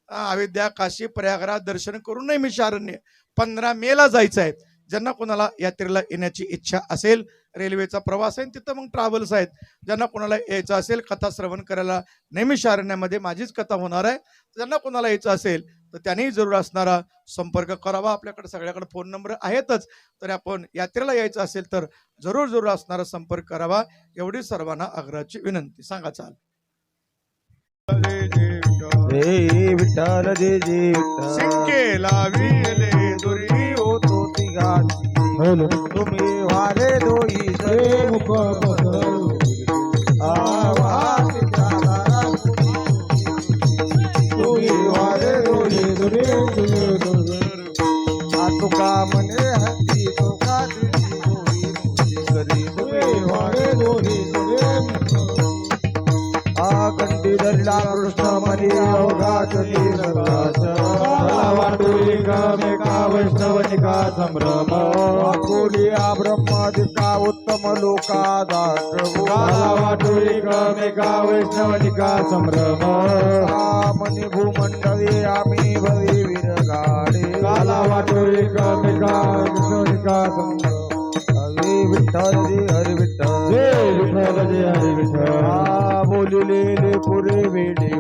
अयोध्या, काशी, प्रयागराज दर्शन करून नैमिषारण्य 15 मेला जायचं आहे. ज्यांना कोणाला यात्रेला येण्याची इच्छा असेल, रेल्वेचा प्रवास आहे तिथं मग ट्रॅव्हल्स आहेत. ज्यांना कोणाला यायचं असेल कथा श्रवण करायला नैमिषारण्यामध्ये माझीच कथा होणार आहे. ज्यांना कोणाला यायचं असेल तर त्यांनी जरूर असणारा संपर्क करावा. आपल्याकडे सगळ्याकडे फोन नंबर आहेतच. तर आपण यात्रेला यायचं असेल तर जरूर असणारा संपर्क करावा एवढी सर्वांना आग्रहाची विनंती. सांगा चाल. जय विठ्ठल जय जय विठ्ठल शिंकेला विले दुरी होतो तिघाची तुम्ही वारे दोई जरे मुख पसरू आवाज चाला तुम्ही वारे दोई तुका मने हत्ती तुका दिली दोई करी तुम्ही वारे दोई कंठी धरला कृष्ण मनी अवघातली वाटुलिका वैष्णवनिका संभ्रम वाकुलिया ब्रह्मादिका उत्तम लोका वाटुलिका वैष्णवनिका संभ्रम मनी भूमंडळी आम्ही भरी विरगाडे काला वाटुलिका वैष्णवनिका संभ्रम हरी विठ्ठल हरी विठ्ठल जय विठ्ठल जय हरी विठ्ठल बोलिले पुरे वेडी